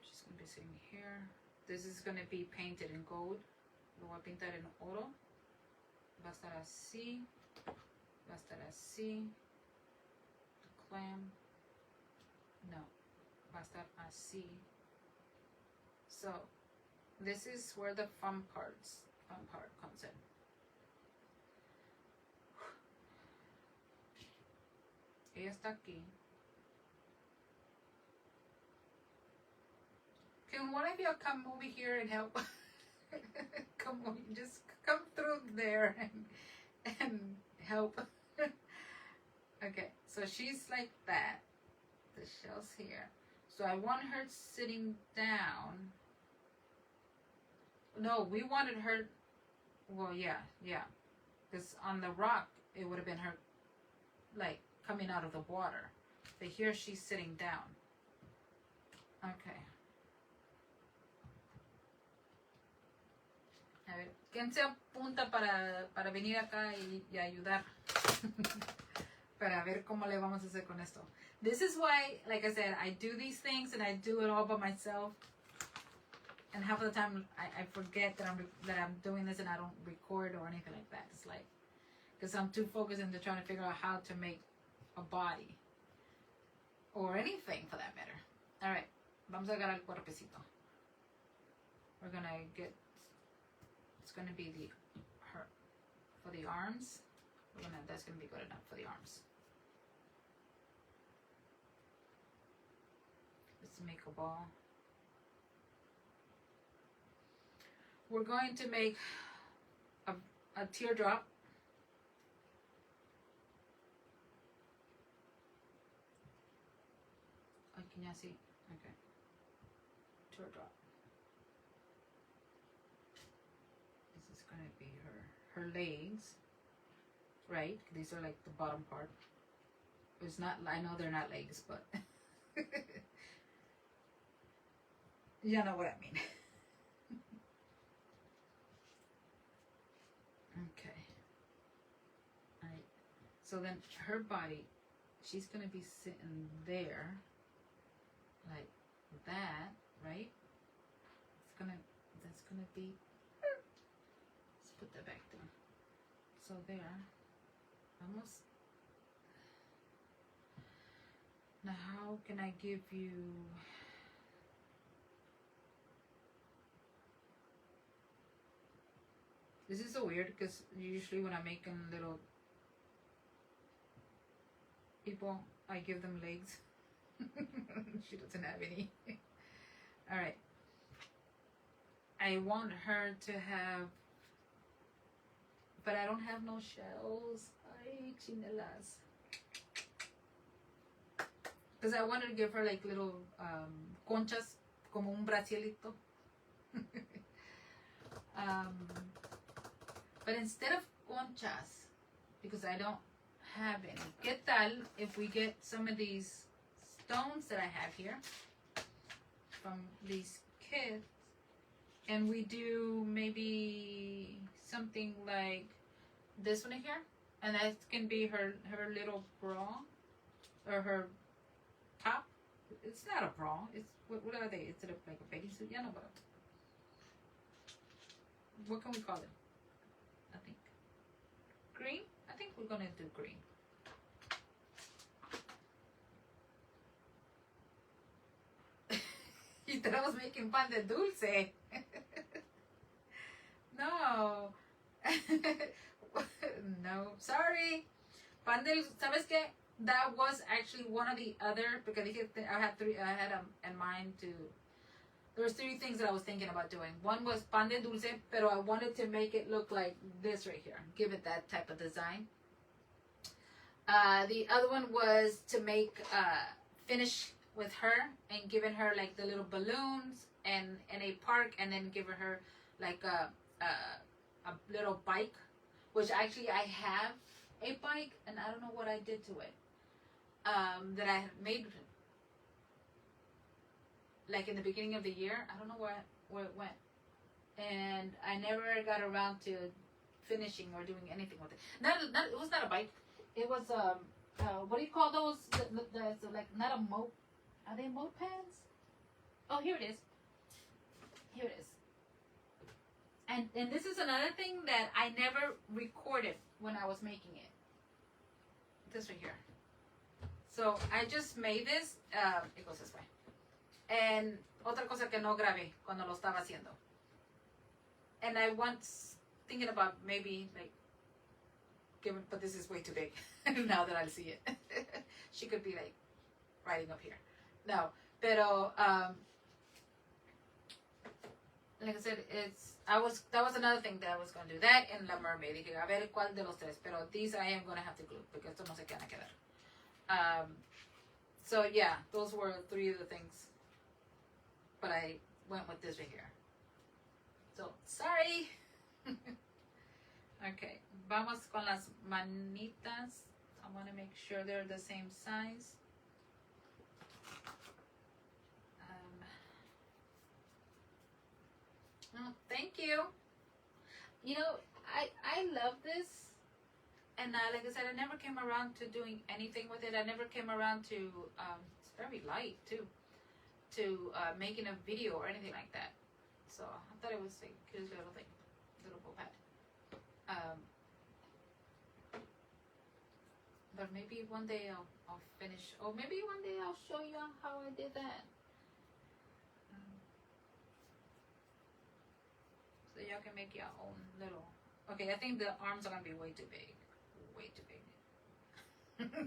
She's gonna be sitting here. This is going to be painted in gold. Lo voy a pintar en oro. Va a estar así. Va a estar así. The clam. No. Va a estar así. So, this is where the fun part comes in. Ella está aquí. Can one of you come over here and help? Come on, just come through there and help. Okay, so she's like that. The shell's here. So I want her sitting down. No, we wanted her, well, yeah. Because on the rock, it would have been her, like, coming out of the water. But here she's sitting down. Okay. A ver, ¿quién se apunta para venir acá y ayudar? Para ver cómo le vamos a hacer con esto. This is why, like I said, I do these things and I do it all by myself. And half of the time, I forget that I'm doing this and I don't record or anything like that. It's like, because I'm too focused into trying to figure out how to make a body. Or anything for that matter. Alright, vamos a agarrar el cuerpecito. We're gonna get, it's gonna be her, for the arms. That's gonna be good enough for the arms. Let's make a ball. We're going to make a teardrop. Oh, can you see? Okay. Teardrop. This is going to be her legs. Right? These are like the bottom part. It's not, I know they're not legs, but you know what I mean. Okay. Alright. So then her body, she's gonna be sitting there like that, right? That's gonna be, let's put that back there. So there. Almost. Now how can I give you this is so weird because usually when I'm making little people, I give them legs. She doesn't have any. Alright. I want her to have, but I don't have no shells. Ay, chinelas. Because I wanted to give her like little conchas, como un bracielito. But instead of conchas, because I don't have any, ¿qué tal if we get some of these stones that I have here from these kids and we do maybe something like this one here, and that can be her little bra or her top. It's not a bra. It's what are they? Is it like a bathing suit? Yeah, no, what can we call it? I think green. I think we're gonna do green. Y estamos making pan de dulce. No. No, sorry. Pan de, ¿sabes qué? That was actually one of the other, because I had in mind to, there was 3 things that I was thinking about doing. One was pan de dulce, pero I wanted to make it look like this right here. Give it that type of design. The other one was to make, finish with her and giving her like the little balloons and a park, and then giving her like a little bike, which actually I have a bike and I don't know what I did to it. That I had made like in the beginning of the year. I don't know where it went, and I never got around to finishing or doing anything with it. It was not a bike. It was what do you call those? That's like not a moped. Are they mopeds? Oh, here it is. Here it is. And this is another thing that I never recorded when I was making it. This right here. So I just made this. It goes this way. And otra cosa que no grabé cuando lo estaba haciendo. And I was thinking about maybe like giving, but this is way too big now that I see it. She could be like riding up here. No, pero like I said, that was another thing that I was going to do. That and la mermaid. Dije, a ver cuál de los tres. Pero these I am going to have to glue, porque esto no se van a quedar. So yeah, those were 3 of the things. But I went with this right here. So, sorry. Okay, vamos con las manitas. I want to make sure they're the same size. Oh, thank you. You know, I love this. And like I said, I never came around to doing anything with it. I never came around to, it's very light too, to making a video or anything like that. So I thought it was a cute little thing, little bow hat. But maybe one day I'll finish, or maybe one day I'll show you how I did that. So y'all can make your own little. Okay, I think the arms are gonna be way too big. Way too big. Let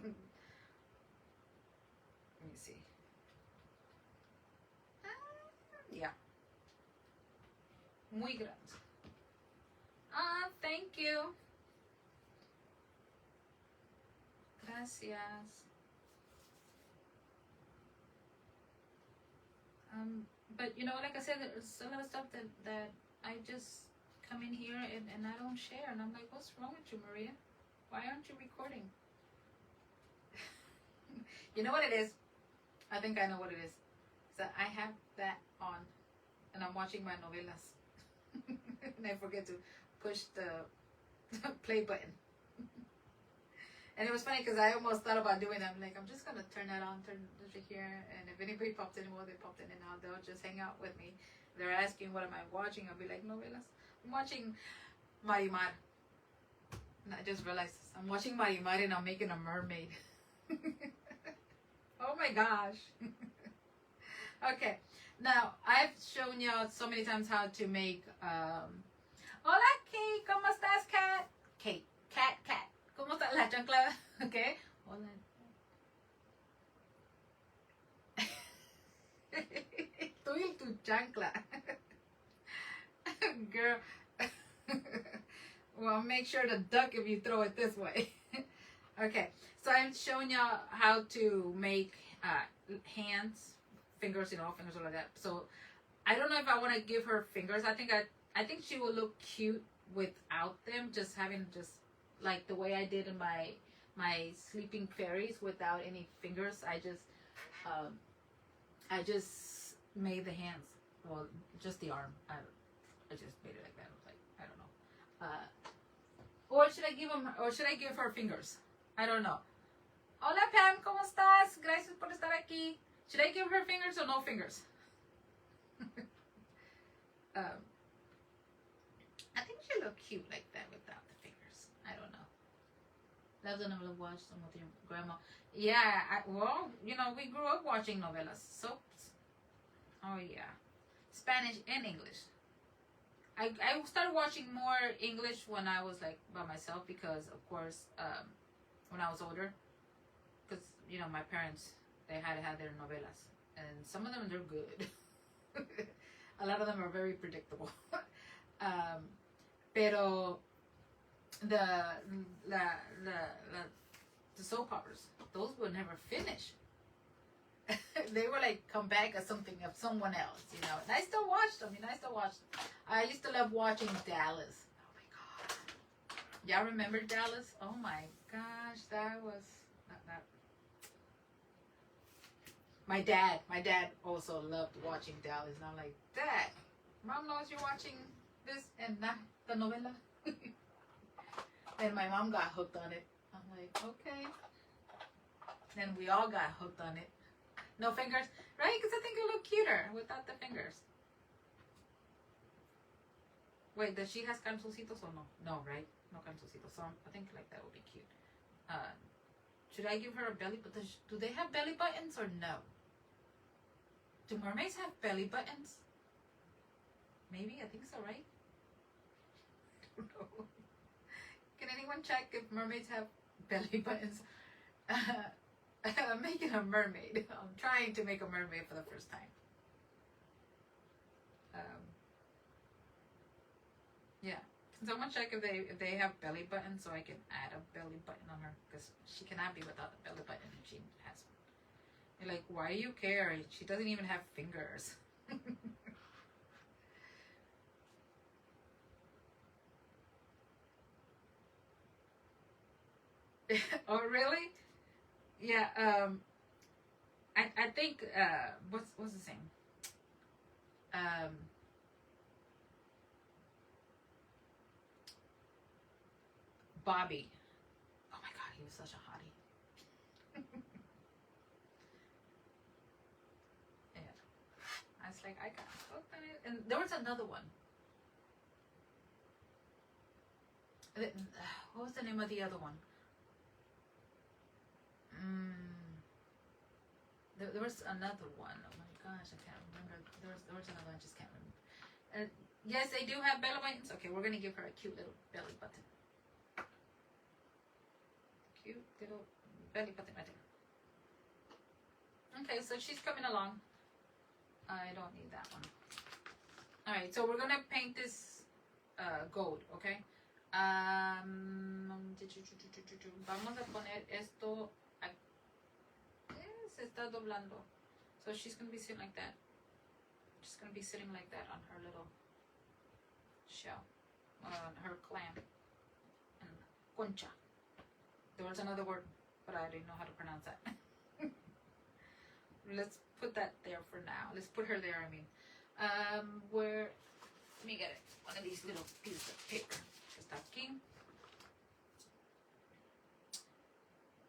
me see. Yeah. Muy grande. Thank you. Gracias. But you know, like I said, there's a lot of stuff that I just come in here and I don't share. And I'm like, what's wrong with you, Maria? Why aren't you recording? You know what it is? I think I know what it is. So I have that on and I'm watching my novelas. And I forget to push the play button. And it was funny because I almost thought about doing that. I'm like, I'm just going to turn that on, turn it here. And if anybody pops in, well, they popped in and out. They'll just hang out with me. They're asking, what am I watching? I'll be like, novelas. I'm watching Marimar. And I just realized I'm watching Marimar and I'm making a mermaid. Oh my gosh. Okay. Now, I've shown y'all so many times how to make, hola, Kate. ¿Cómo estás, Cat? Kate. Cat. ¿Cómo está la chancla? Okay. Hola. Tú y tu chancla. Girl. Well, make sure to duck if you throw it this way. Okay. So I'm showing y'all how to make hands, fingers, fingers like that. So I don't know if I want to give her fingers. I think she will look cute without them, just having like the way I did in my sleeping fairies without any fingers. I just made the hands. Well, just the arm. I just made it like that. I was like, I don't know. Or should I give her fingers? I don't know. Hola Pam, ¿cómo estás? Gracias por estar aquí. Should I give her fingers or no fingers? I think she look cute like that without the fingers. I don't know. That's when I will watch some with your grandma. Yeah, well, we grew up watching novelas, soaps. Oh yeah, Spanish and English. I started watching more English when I was like by myself because, of course, when I was older, because my parents, they had to have their novelas, and some of them they're good. A lot of them are very predictable. Pero the soap operas, those would never finish. They were like come back as something of someone else, And I still watched them. I used to love watching Dallas. Oh my god, y'all remember Dallas? Oh my gosh, that was that. My dad also loved watching Dallas, and I'm like, Dad, Mom knows you're watching this and not the novela. And my mom got hooked on it. I'm like, okay. Then we all got hooked on it. No fingers, right? Because I think it look cuter without the fingers. Wait, does she has calzoncitos or no? No, right? No calzoncitos. So I think like that would be cute. Should I give her a belly button? Do they have belly buttons or no? Do mermaids have belly buttons? Maybe, I think so, right? I don't know. Can anyone check if mermaids have belly buttons? I'm making a mermaid. I'm trying to make a mermaid for the first time. Yeah. Someone check if they have belly buttons so I can add a belly button on her, because she cannot be without a belly button if she has one. You're like, why do you care? She doesn't even have fingers. Oh, really? Yeah. I think what's his name? Um, Bobby. Oh my God, he was such a hottie. Yeah. I was like, I got hooked on it. And there was another one. What was the name of the other one? There was another one. Oh my gosh, I can't remember. There was another one. I just can't remember. Yes, they do have belly buttons. Okay, we're gonna give her a cute little belly button. Cute little belly button right there. Okay, so she's coming along. I don't need that one. All right, so we're gonna paint this gold, okay? Vamos a poner esto. Se está doblando. So she's gonna be sitting like that. She's gonna be sitting like that on her little shell, on her clam. And concha. There was another word, but I didn't know how to pronounce that. Let's put that there for now. Let's put her there, I mean. Where, let me get it. One of these little pieces of paper. Está aquí.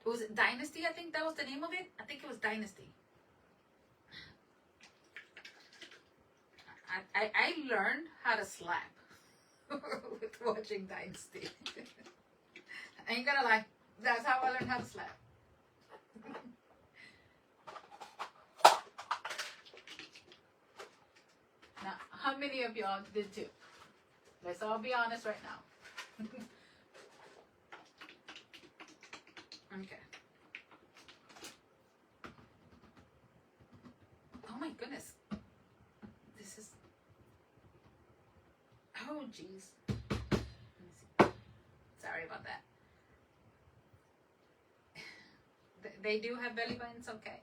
Was it Dynasty? I think that was the name of it. I think it was Dynasty. I learned how to slap with watching Dynasty. I ain't gonna lie. That's how I learned how to slap. Now, how many of y'all did too? Let's all be honest right now. Okay. Oh my goodness. This is... Oh, jeez. Let me see. Sorry about that. They do have belly buttons, okay.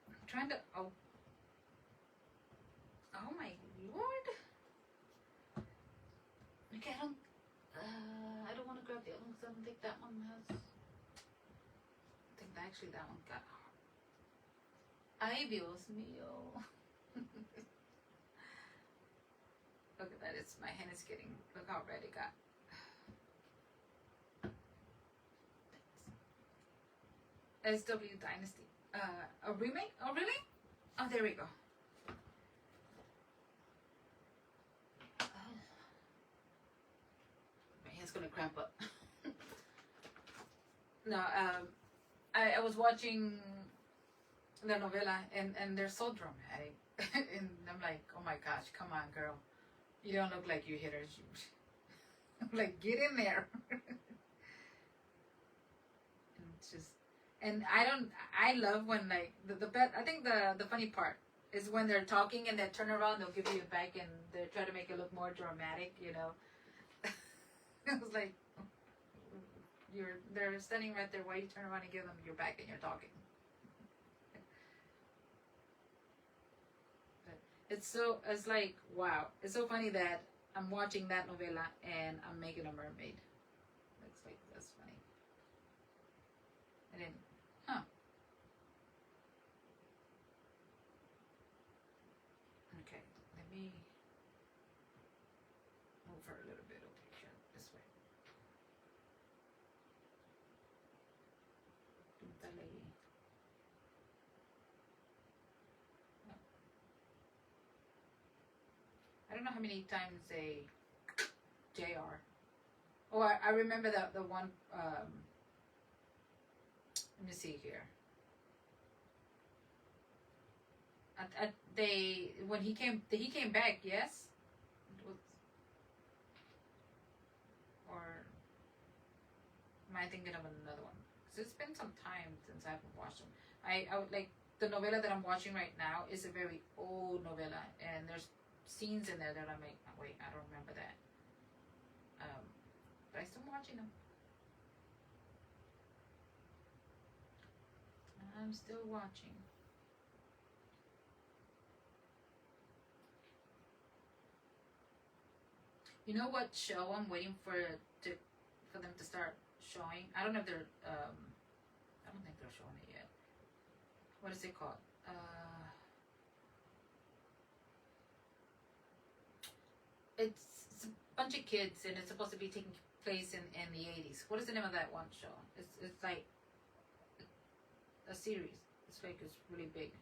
I'm trying to... Oh. Oh my lord. Okay, I don't want to grab the other one because I don't think that one has... I think actually that one got... Ay, Dios mío. Look at that, my hand is getting... Look how red it got. SW Dynasty. A remake? Oh, really? Oh, there we go. My hand's gonna cramp up. No, I was watching the novela and they're so dramatic. And I'm like, oh my gosh, come on, girl. You don't look like you hit her. I'm like, get in there. And it's just... And I love when like I think the funny part is when they're talking and they turn around, they'll give you a back and they try to make it look more dramatic, you know. It was like, they're standing right there, why you turn around and give them your back and you're talking. But it's like, wow. It's so funny that I'm watching that novela and I'm making a mermaid. It's like, that's funny. And then, huh. Okay, let me move her a little bit over here, this way. Píntale. I don't know how many times they JR. Oh, I remember the one. Let me see here. When he came back, yes. Or am I thinking of another one? Because it's been some time since I haven't watched them. I would like the novela that I'm watching right now is a very old novela, and there's scenes in there that I'm like, wait, I don't remember that. But I'm still watching them. I'm still watching. You know what show I'm waiting for them to start showing? I don't know if they're I don't think they're showing it yet. What is it called? It's a bunch of kids and it's supposed to be taking place in the 80s. What is the name of that one show? It's like a series. It's like it's really big.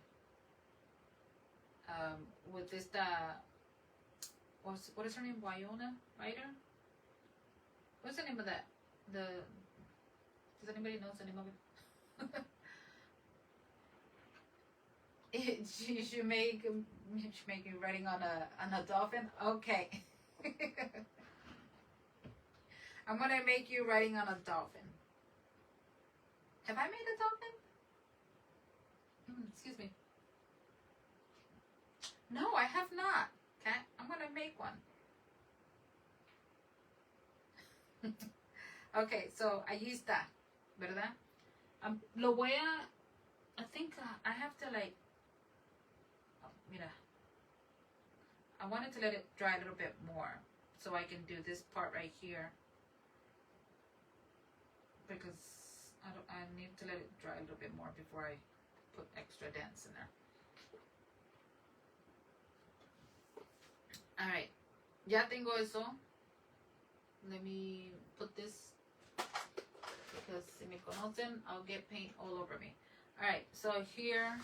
With this what is her name? Wyona Ryder? What's the name of that? Does anybody know the name of it? She should make you writing on a dolphin. Okay. I'm gonna make you writing on a dolphin. Have I made a dolphin? Excuse me. No, I have not. Okay, I'm gonna make one. Okay, so ahí está, ¿verdad? Lo voy a. I think I have to like. Mira. I wanted to let it dry a little bit more, so I can do this part right here. Because I need to let it dry a little bit more before I put extra dents in there. Alright, ya tengo eso. Let me put this, because si me conocen, I'll get paint all over me. Alright, so here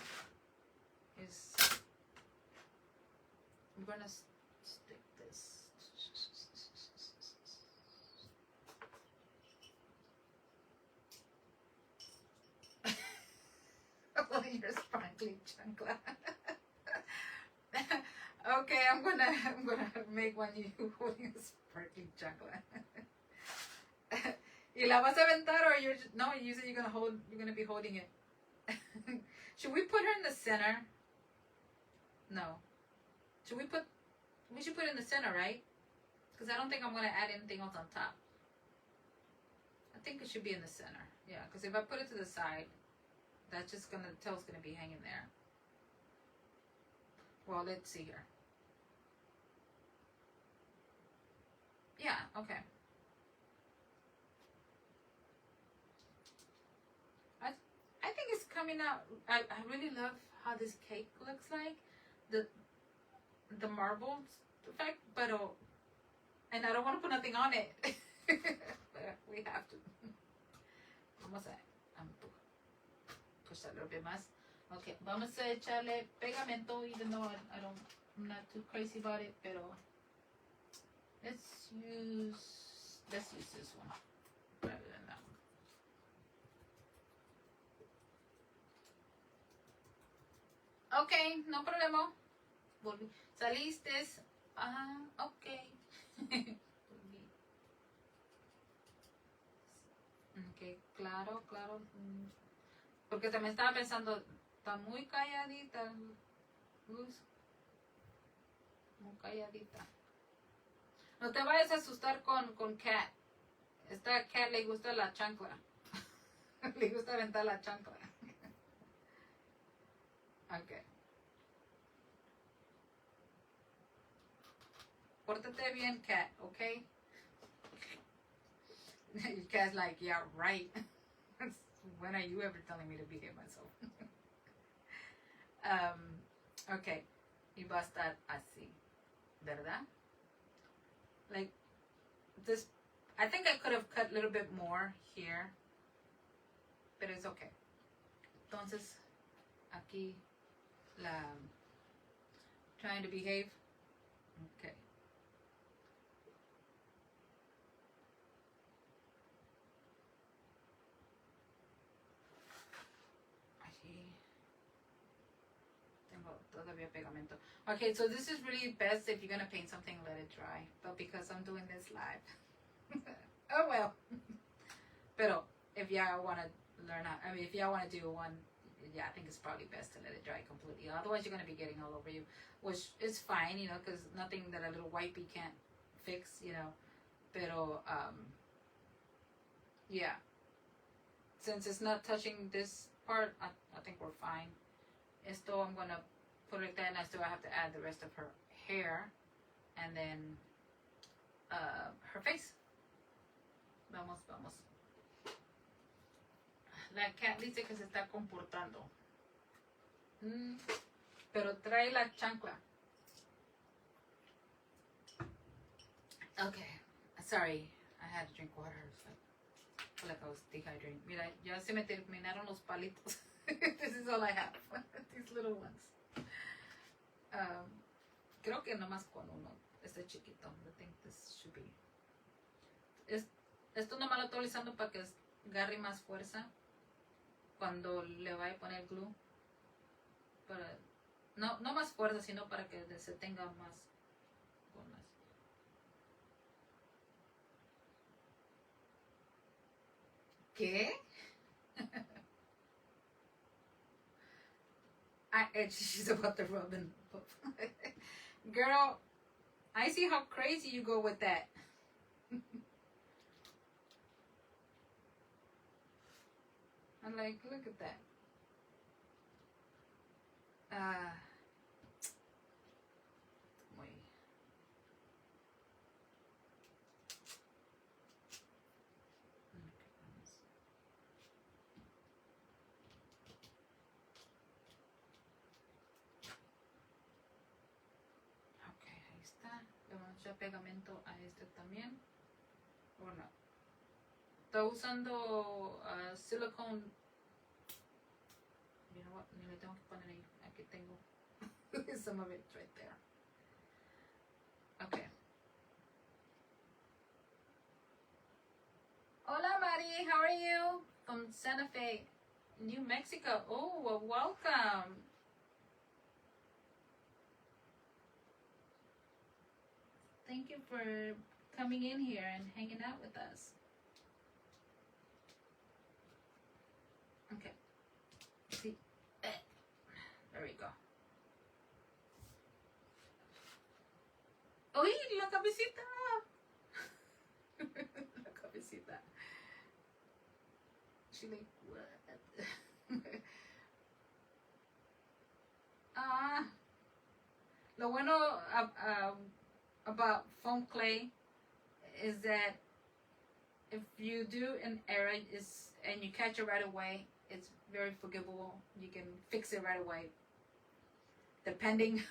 is, I'm gonna stick this. Your sparkly chancla. Okay, I'm gonna make one you holding a sparkly chancla. ¿Y la vas a aventar, or no? You said you're gonna be holding it. Should we put her in the center? No. We should put it in the center, right? Because I don't think I'm gonna add anything else on top. I think it should be in the center. Yeah, because if I put it to the side, that's just the tail's gonna be hanging there. Well, let's see here. Yeah, okay. I think it's coming out. I really love how this cake looks like. The marbles effect, but and I don't want to put nothing on it. But we have to. Vamos a push that a little bit más. Okay, vamos a echarle pegamento, even though I'm not too crazy about it, pero let's use this one rather than that one. Okay, no problema. Saliste. Okay. Okay, claro. Porque también estaba pensando, está muy calladita, Luz. Muy calladita. No te vayas a asustar con Cat. Esta Cat le gusta la chancla. Le gusta aventar la chancla. Okay. Pórtate bien, Cat, okay? Cat's like, yeah, right. When are you ever telling me to behave myself? Okay. Y va a estar así, ¿verdad? Like this. I think I could have cut a little bit more here, but it's okay. Entonces, aquí trying to behave. Okay. Todavía pegamento. Okay, so this is really best if you're gonna paint something, let it dry. But because I'm doing this live, oh well. Pero if y'all wanna learn how, if y'all wanna do one, yeah, I think it's probably best to let it dry completely. Otherwise, you're gonna be getting all over you, which is fine, because nothing that a little wipey can't fix, Pero yeah, since it's not touching this part, I think we're fine. Esto, I'm gonna put it there, and I still have to add the rest of her hair, and then her face. Vamos. La cat dice que se está comportando. Pero trae la chancla. Okay, sorry, I had to drink water. Like I was dehydrated. Mira, ya se me terminaron los palitos. This is all I have. These little ones. Creo que nomás con uno. Este chiquito. I think this should be. Esto nomás lo estoy utilizando para que agarre más fuerza cuando le vaya a poner glue. Para, no más fuerza, sino para que se tenga más. ¿Qué? She's about to rub in. Girl, I see how crazy you go with that. I'm like, look at that. Pegamento a este también. Bueno, estoy usando silicone. You know what? Ni le tengo que poner ahí. Aquí tengo some of it right there. Okay. Hola Mari, how are you? From Santa Fe, New Mexico. Oh, well, welcome. Thank you for coming in here and hanging out with us. Okay. See. There we go. ¡Uy, la cabecita! La cabecita. She like, what? Lo bueno about foam clay is that if you do an error and you catch it right away, it's very forgivable. You can fix it right away, depending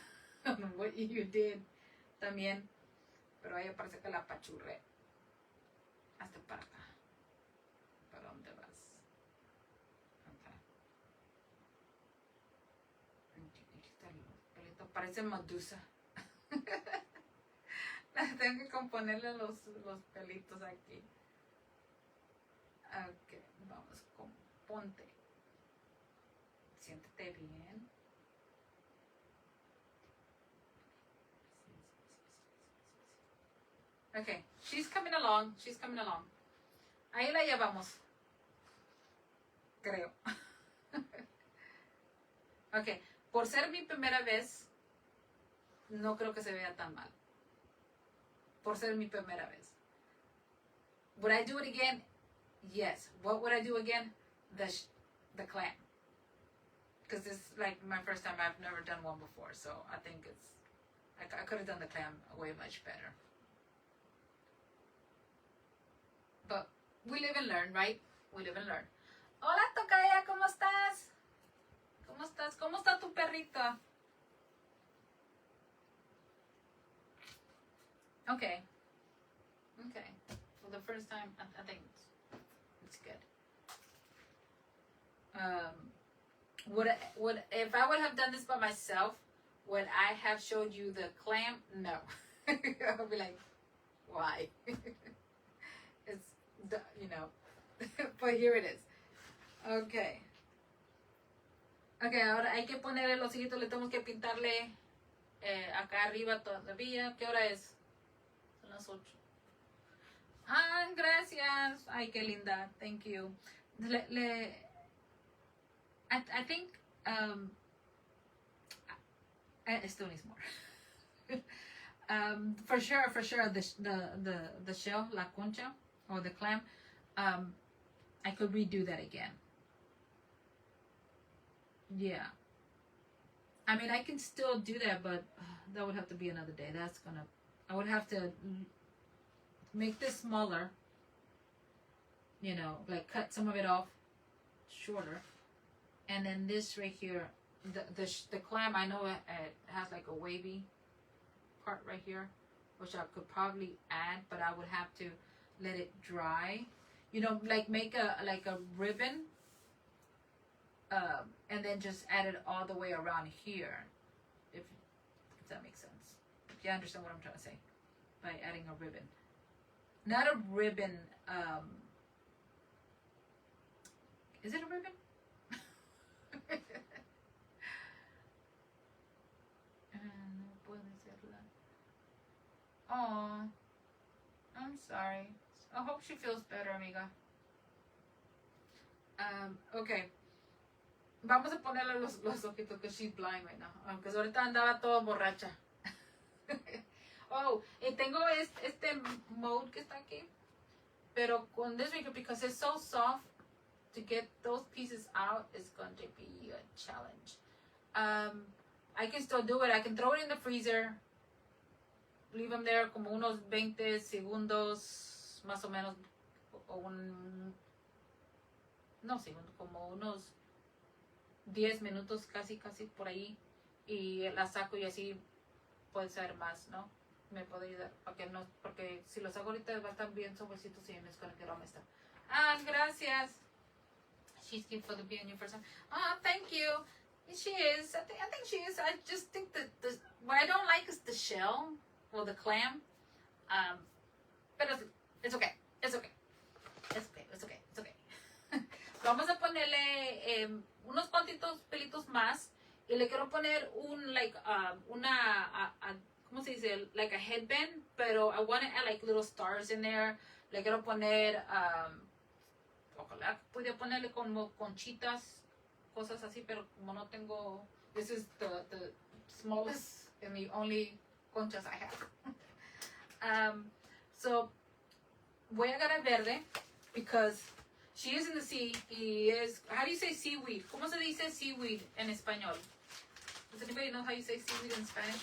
on what you did también. Pero ahí parece que la apachurré. Hasta para acá. ¿Para dónde vas? Okay. Pelito parece Medusa. Tengo que componerle los pelitos aquí. Ok, vamos con ponte. Siéntete bien. Okay, she's coming along. Ahí la llevamos. Creo. Ok, por ser mi primera vez, no creo que se vea tan mal. Por ser mi primera vez. Would I do it again? Yes. What would I do again? The clam. Because this is like my first time. I've never done one before, so I think I could have done the clam way much better. But we live and learn, right? We live and learn. Hola, Tocaya, ¿cómo estás? ¿Cómo estás? ¿Cómo está tu perrito? Okay. For the first time, I think it's good. Would if I would have done this by myself, would I have showed you the clam? No. I would be like, why? It's, but here it is. Okay, ahora hay que ponerle los ojitos, le tenemos que pintarle acá arriba todavía. ¿Qué hora es? Son las 8. Gracias. Ay, qué linda. Thank you. I think still needs more. For sure, the shell, la concha, or the clam, I could redo that again. Yeah. I mean, I can still do that, but that would have to be another day. That's gonna. I would have to make this smaller. You know, like cut some of it off shorter, and then this right here, the clam. I know it has like a wavy part right here, which I could probably add, but I would have to let it dry. You know, like make a ribbon, and then just add it all the way around here, if that makes sense. If you understand what I'm trying to say, by adding a ribbon, not a ribbon. Is it a ribbon? Oh, I'm sorry. I hope she feels better, amiga. Okay. Vamos a ponerle los ojitos, because she's blind right now. Aunque ahorita andaba toda borracha. Oh, y tengo este mode que está aquí. Pero con this maker, because it's so soft, to get those pieces out is going to be a challenge. I can still do it. I can throw it in the freezer. Leave them there como unos 20 segundos, más o menos. No segundos, como unos 10 minutos, casi por ahí. Y la saco y así puede ser más, ¿no? Me puede ayudar. Porque si los hago ahorita va a estar bien suavecitos y me es going to get all messed up. Gracias. She's cute for the being your first time. Thank you. She is. I think she is. I just think that what I don't like is the shell or the clam. But it's okay. It's okay. It's okay. It's okay. It's okay. Vamos a ponerle unos cuantitos pelitos más y le quiero poner ¿cómo se dice? Like a headband, pero I want to add like little stars in there. Le quiero poner ojalá pudiera ponerle como conchitas, cosas así, pero como no tengo, this is the smallest and the only conchas I have. So voy a agarrar verde because she is in the sea y es, how do you say seaweed? ¿Cómo se dice seaweed en español? Does anybody know how you say seaweed in Spanish?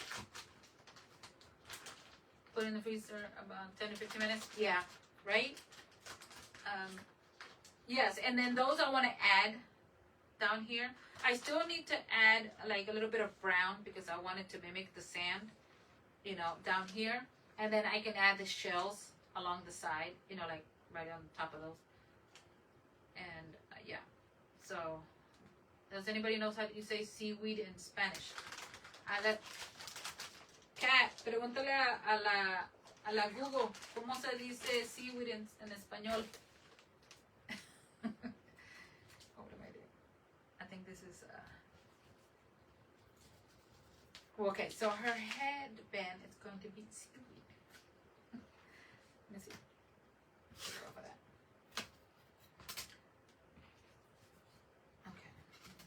Put in the freezer about 10 to 15 minutes. Yeah, right? Yes, and then those I want to add down here. I still need to add like a little bit of brown because I want it to mimic the sand, you know, down here. And then I can add the shells along the side, you know, like right on top of those. And yeah, so does anybody know how you say seaweed in Spanish? Kat, pregúntale a la Google, ¿cómo se dice seaweed en español? What am I doing? I think this is okay, so her headband is going to be seaweed. Let me see. Go for that. Okay.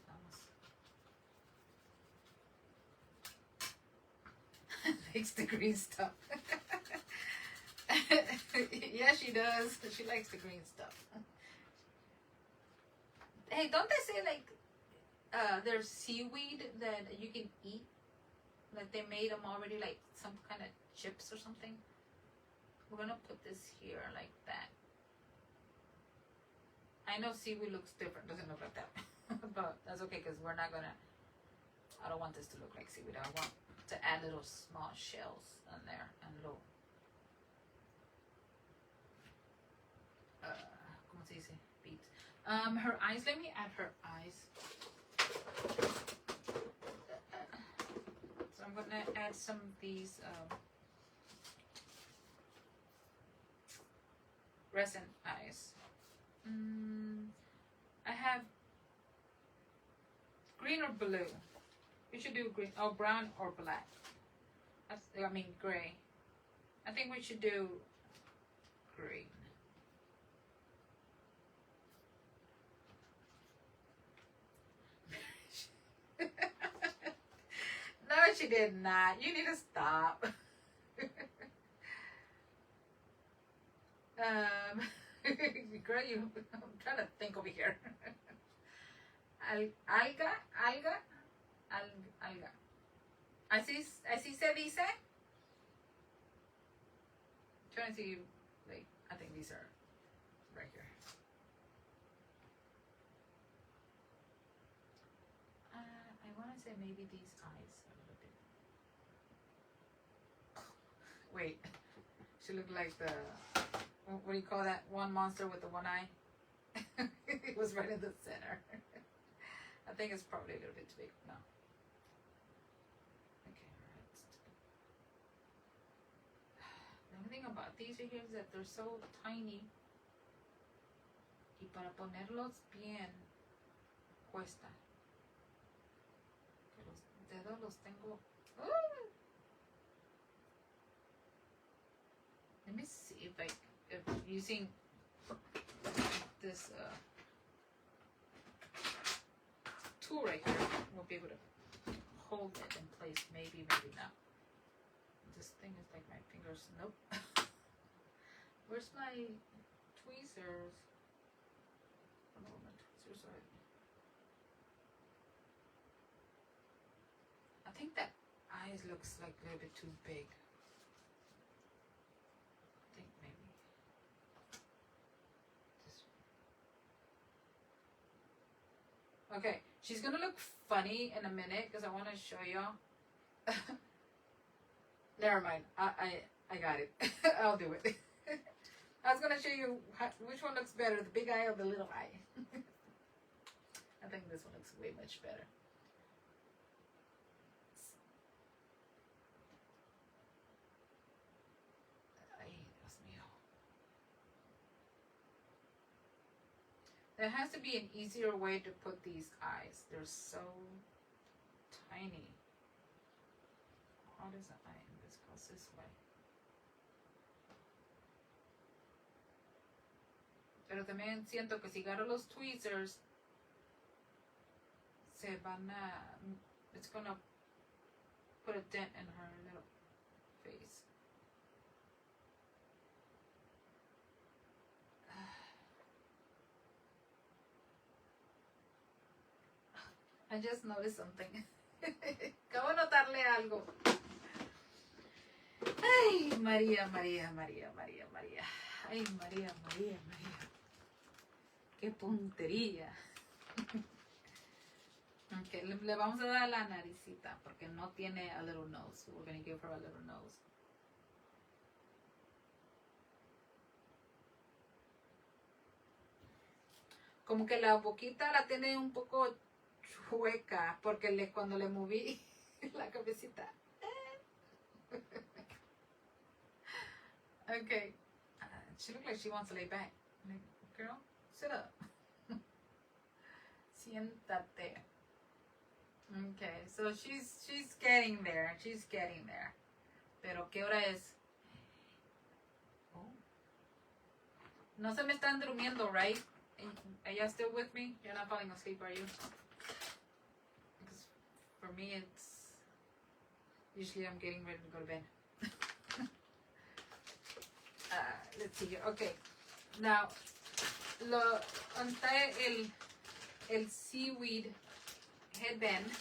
Vamos. Likes the green stuff. Yeah, she does. She likes the green stuff. Hey, don't they say like there's seaweed that you can eat? Like they made them already, like some kind of chips or something. We're gonna put this here like that. I know seaweed looks different, doesn't look like that, but that's okay because we're not gonna. I don't want this to look like seaweed. I want to add little small shells in there and little. ¿Cómo se dice? Beads. Her eyes. Let me add her eyes. So I'm gonna add some of these resin eyes. I have green or blue. We should do green or brown or black. I mean gray. I think we should do green. No, she did not. You need to stop. Girl, I'm trying to think over here. Alga. Así se dice. Trying to see, like, I think these are right here. I want to say maybe these eyes a little bit. Wait, she looked like the, what do you call that one monster with the one eye? It was right in the center. I think it's probably a little bit too big. No. Okay, alright. The only thing about these right here is that they're so tiny. Y para ponerlos bien cuesta. Que los dedos los tengo. Let me see if using this tool right here will be able to hold it in place. Maybe not. This thing is like my fingers. Nope. Where's my tweezers? I don't know where my tweezers are. I think that eyes looks like a little bit too big. I think maybe this one. Okay, she's gonna look funny in a minute because I want to show y'all. Never mind. I got it. I'll do it. I was gonna show you which one looks better, the big eye or the little eye. I think this one looks way much better. There has to be an easier way to put these eyes. They're so tiny. How does the eye? This goes this way. Pero también siento que si agarro los tweezers, se van a, it's gonna put a dent in her little face. I just noticed something. Acabo de notarle algo. Ay, María. Ay, María. Qué puntería. Okay, le vamos a dar la naricita porque no tiene a little nose. We're going to give her a little nose. Como que la boquita la tiene un poco chueca porque cuando le moví la cabecita. Okay. She looks like she wants to lay back. Like, girl, sit up. Siéntate. Okay, so she's getting there. Pero ¿qué hora es? Oh. No se me están durmiendo, right? Are you still with me? You're not falling asleep, are you? Because for me, it's usually I'm getting ready to go to bed. Let's see here. Okay. Now, untie el seaweed headband,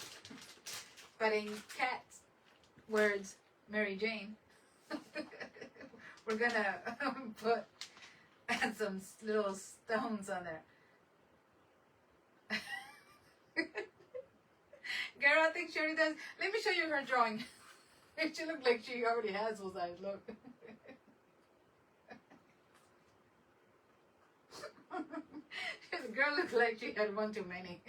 but in cat words, Mary Jane. We're gonna add some little stones on there. Girl, I think she already does. Let me show you her drawing. She looked like she already has those eyes. Look. The girl looked like she had one too many.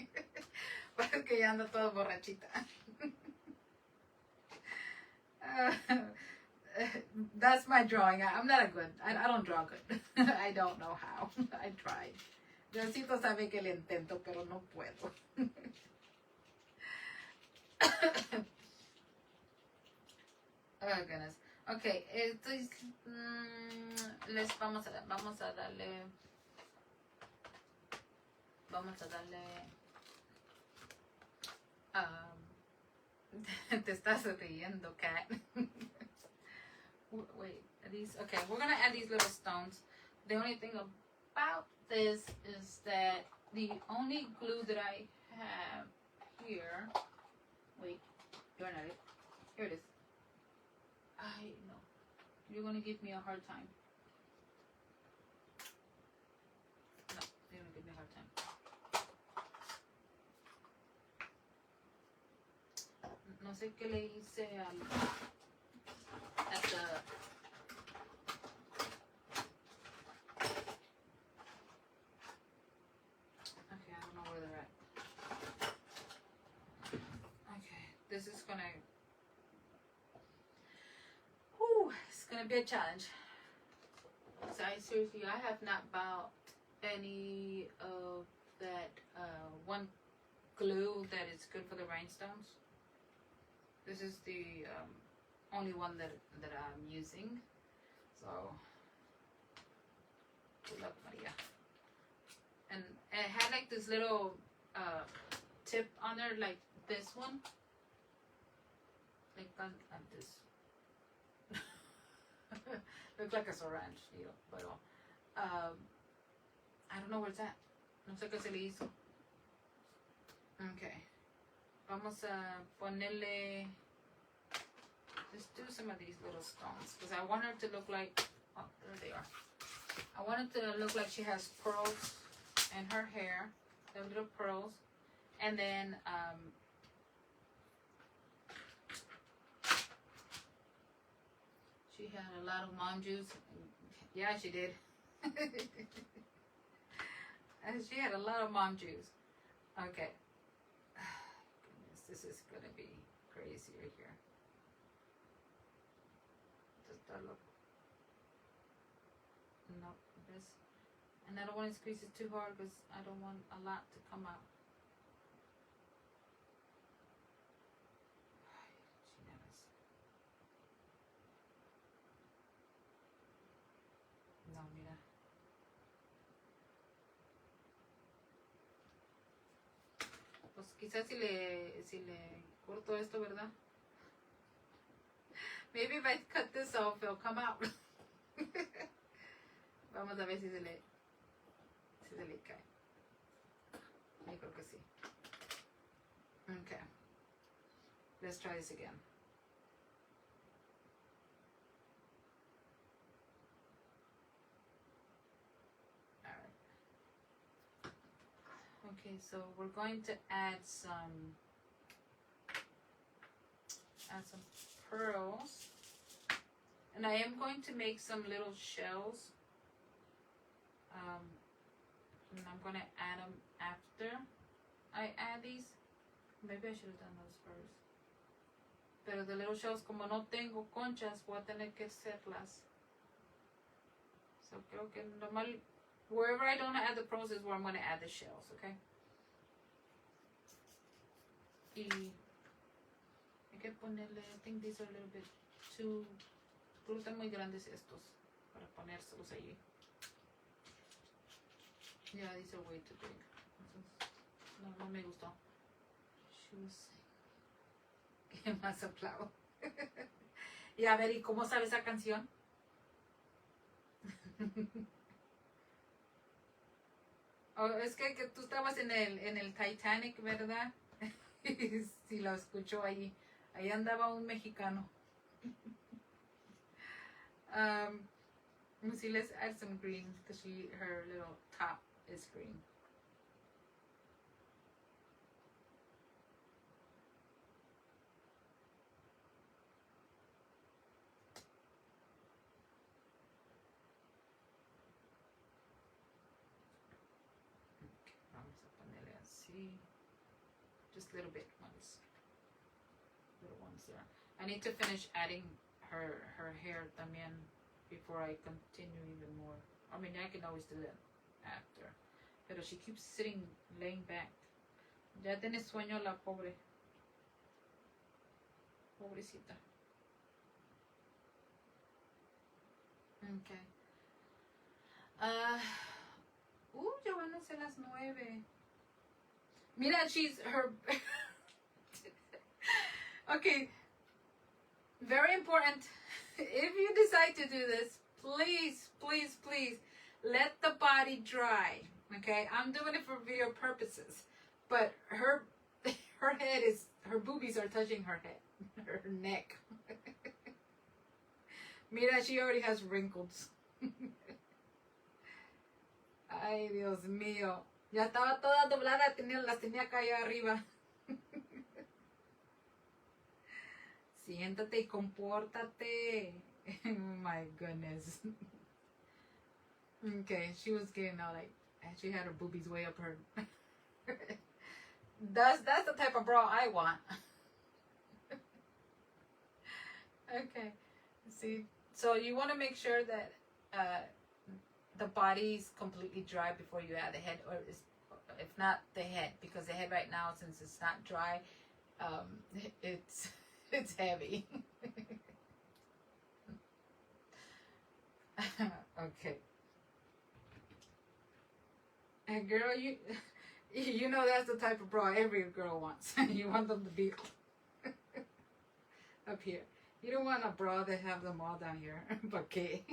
Parece que ya anda toda borrachita. That's my drawing. I'm not a good. I don't draw good. I don't know how. I tried. Diosito sabe que le intento, pero no puedo. Oh goodness. Okay, entonces les vamos a darle. Te estás riendo, cat. Wait, are these okay? We're gonna add these little stones. The only thing about this is that the only glue that I have here. Wait, you're not it. Here it is. I know. You're gonna give me a hard time. No, you're gonna give me a hard time. No sé qué le hice at the okay, I don't know where they're at. Okay, this is gonna it's gonna be a challenge. So I have not bought any of that one glue that is good for the rhinestones. This is the only one that I'm using. So good luck, Maria. And it had like this little tip on there, like this one, like this. Looks like a syringe needle, but I don't know where it's at. No sé qué se le hizo. Okay. Vamos a ponerle. Let's do some of these little stones because I want her to look like. Oh, there they are. I want it to look like she has pearls in her hair. The little pearls, and then she had a lot of mom juice. Yeah, she did. She had a lot of mom juice. Okay. Goodness, this is gonna be crazy right here. Does that look? No, this. And I don't want to squeeze it too hard because I don't want a lot to come out. No, mira. Pues quizás si le corto esto, ¿verdad? Maybe if I cut this off, it'll come out. Vamos a ver si se le cae. Yo creo que sí. Okay. Let's try this again. Okay, so we're going to add some pearls, and I am going to make some little shells, and I'm going to add them after I add these. Maybe I should have done those first. Pero the little shells, como no tengo conchas, voy a tener que hacerlas. So creo que normal, wherever I don't add the pearls is where I'm going to add the shells, okay? Y hay que ponerle, I think these are a little bit too, están muy grandes estos para ponérselos allí. Yeah, these are way too big. No me gustó. She was saying, ¿qué más aplaudo? Y a ver, ¿y cómo sabe esa canción? Oh, es que tú estabas en el Titanic, ¿verdad? Sí, lo escuchó ahí. Ahí andaba un mexicano. See, let's add some green because her little top is green. Okay, vamos a ponerle así. Just little bit ones. Little ones there. I need to finish adding her hair también before I continue even more. I mean, I can always do that after. Pero she keeps laying back. Ya tiene sueño la pobre. Pobrecita. Okay. Ya van a ser las 9. Mira, she's her. Okay. Very important. If you decide to do this, please, please, please let the body dry. Okay, I'm doing it for video purposes, but her head is, her boobies are touching her head, her neck. Mira, she already has wrinkles. Ay, Dios mío. Ya estaba toda doblada, las tenía acá allá arriba. Siéntate y compórtate. Oh my goodness. Okay, she was getting all like, she had her boobies way up her. That's the type of bra I want. Okay. See, so you want to make sure that the body is completely dry before you add the head, or if not the head, because the head right now, since it's not dry, it's heavy. Okay. And girl, you know that's the type of bra every girl wants. You want them to be up here. You don't want a bra that have them all down here. Okay.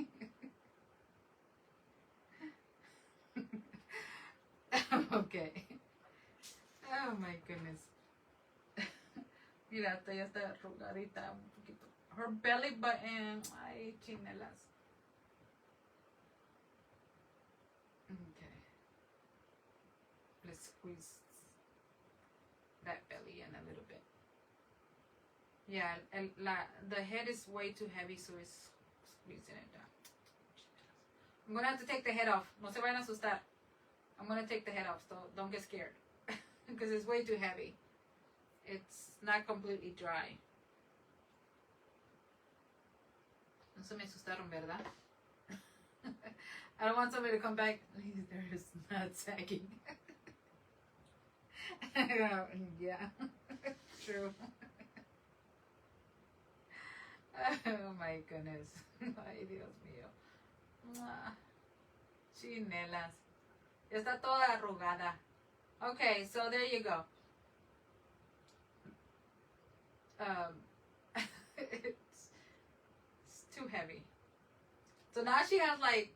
Okay. Oh my goodness. Mira, esta ya está arrugadita un poquito. Her belly button. Ay, chinelas. Okay. Let's squeeze that belly in a little bit. Yeah, the head is way too heavy, so it's squeezing it down. I'm gonna have to take the head off. No se vayan a asustar. I'm gonna take the head off, so don't get scared. Because it's way too heavy. It's not completely dry. No se me asustaron, ¿verdad? I don't want somebody to come back. There's not sagging. Yeah, true. Oh my goodness. Ay, Dios mío. Chinelas. Está toda arrugada. Okay, so there you go. It's too heavy. So now she has like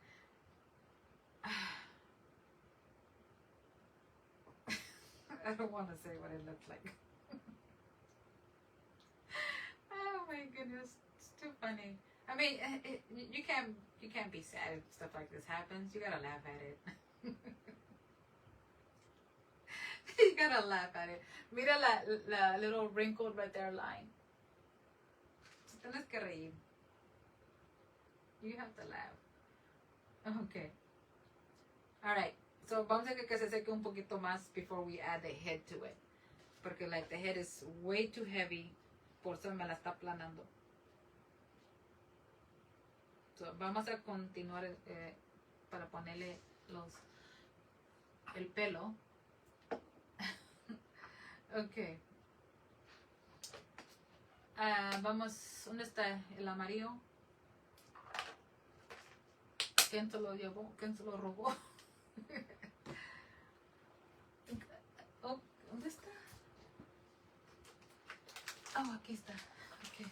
I don't want to say what it looks like. Oh my goodness, it's too funny. I mean, you can't be sad if stuff like this happens. You gotta laugh at it. You gotta laugh at it. Mira la little wrinkled right there line. Tienes que reír. You have to laugh. Okay. All right. So vamos a que se seque un poquito más before we add the head to it. Porque like the head is way too heavy. Por eso me la está planando. So vamos a continuar para ponerle el pelo. Okay. Vamos, ¿dónde está el amarillo? ¿Quién se lo llevó? ¿Quién se lo robó? Oh, ¿dónde está? Oh, aquí está. Okay.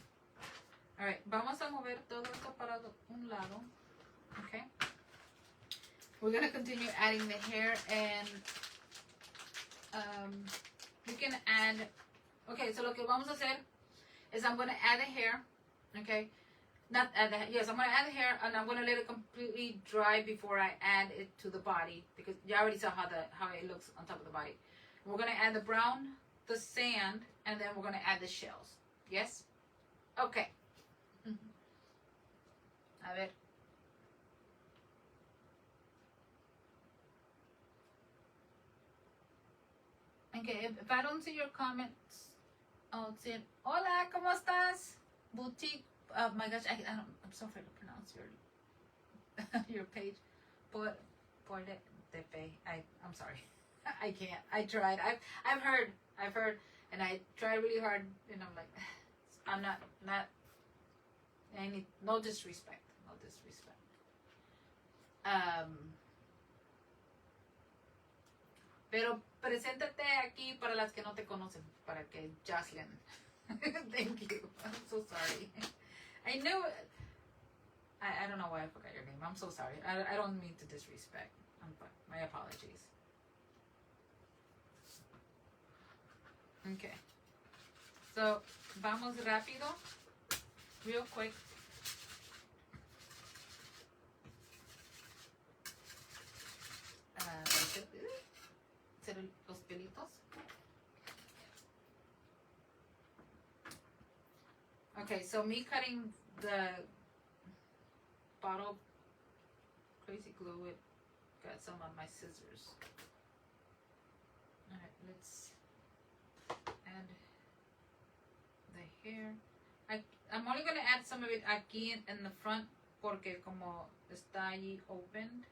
All right. Vamos a mover todo esto para un lado. Okay. We're gonna continue adding the hair, and we can add. Okay. So lo que vamos a hacer is I'm gonna add the hair. Okay. Not add the, yes, I'm going to add the hair, and I'm going to let it completely dry before I add it to the body, because you already saw how it looks on top of the body. We're going to add the brown, the sand, and then we're going to add the shells. Yes? Okay. A ver. Okay, if I don't see your comments, I'll say, hola, ¿cómo estás? Boutique. Oh my gosh, I'm so afraid to pronounce your page. Por de fe. I'm sorry. I can't. I tried. I've heard, and I tried really hard, and I'm like, I'm not. I need no disrespect. Pero preséntate aquí para las que no te conocen, para que Jocelyn. Thank you. I'm so sorry. I knew. I don't know why I forgot your name. I'm so sorry. I don't mean to disrespect. My apologies. Okay. So, vamos rápido. Real quick. Hacer los pelitos. Okay, so me cutting the bottle crazy glue, it got some on my scissors. Alright, let's add the hair. I'm only going to add some of it aquí in the front porque como está allí opened,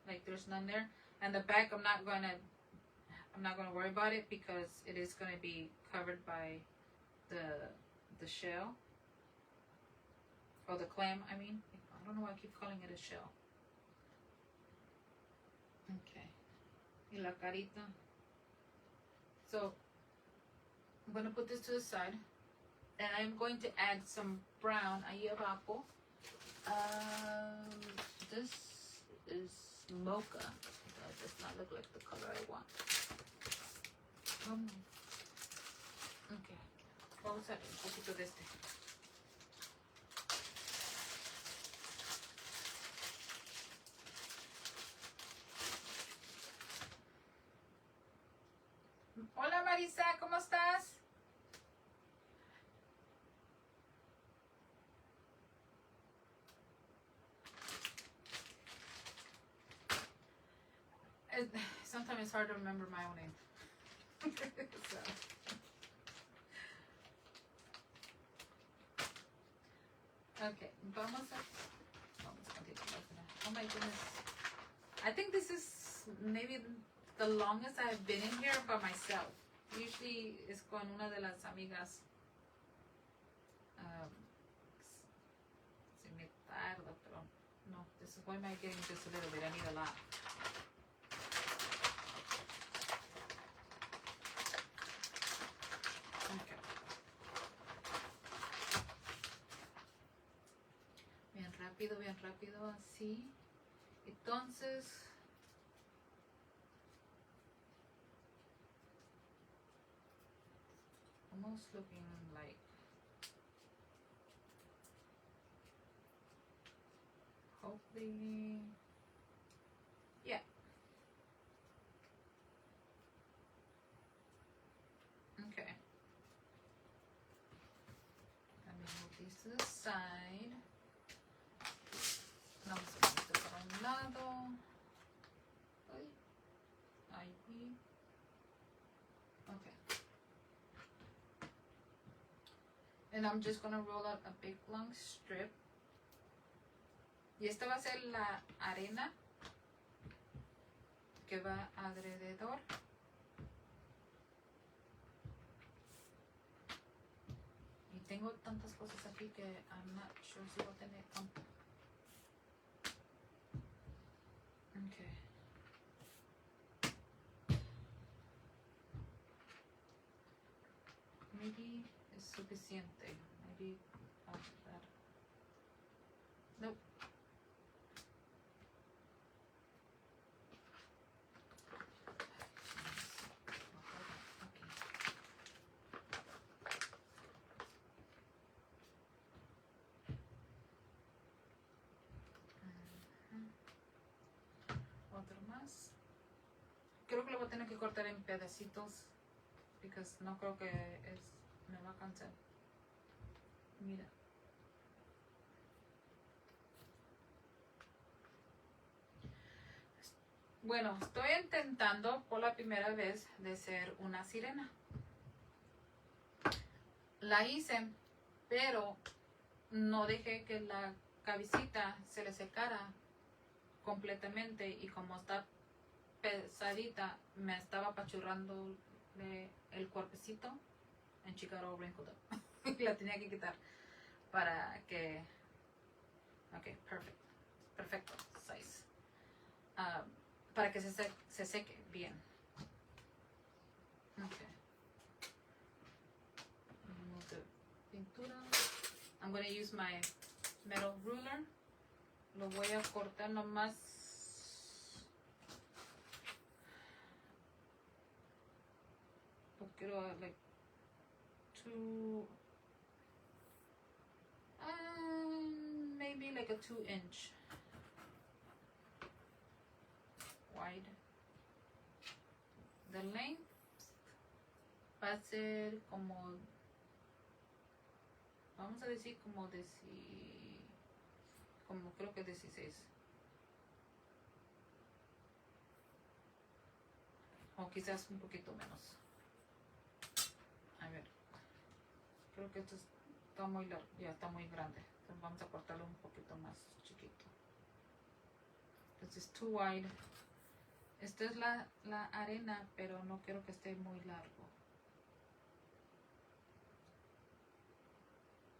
like there's none there. And the back I'm not going to worry about it because it is going to be covered by the shell. Or the clam, I mean. I don't know why I keep calling it a shell. Okay. Y la carita. So, I'm going to put this to the side. And I'm going to add some brown ahí abajo. This is mocha. That does not look like the color I want. Okay. Vamos a ver un poquito de este. Hola Marisa, ¿cómo estás? Sometimes it's hard to remember my own name. So. Okay, vamos a continuar. Oh my goodness. I think this is maybe the longest I've been in here by myself. Usually es con una de las amigas. Se me tarda, pero no. This is why am I getting just a little bit? I need a lot. Okay. Bien rápido, así. Entonces, almost looking like hopefully, yeah. Okay. Let me move these to the side. Vamos a poner esto para un lado. Ahí. Okay. And I'm just going to roll out a big long strip. Y esta va a ser la arena que va alrededor. Y tengo tantas cosas aquí que I'm not sure si voy a tener tanto. Okay. Maybe es suficiente. Maybe I'll do that. Nope. Otro más. Creo que lo voy a tener que cortar en pedacitos. Because no creo que me va a cansar. Mira. Bueno, estoy intentando por la primera vez de ser una sirena. La hice, pero no dejé que la cabecita se le secara completamente y como está pesadita, me estaba apachurrando el cuerpecito en Chicago wrinkled up. La tenía que quitar para que perfecto size, para que se seque bien. Okay. Remove the pintura. I'm going to use my metal ruler. Lo voy a cortar nomás quiero like 2, maybe like a 2-inch wide. The length va a ser como, vamos a decir como como creo que 16. O quizás un poquito menos. A ver, creo que esto está muy largo, ya está muy grande. Entonces vamos a cortarlo un poquito más chiquito. This is too wide. Esta es la arena, pero no quiero que esté muy largo.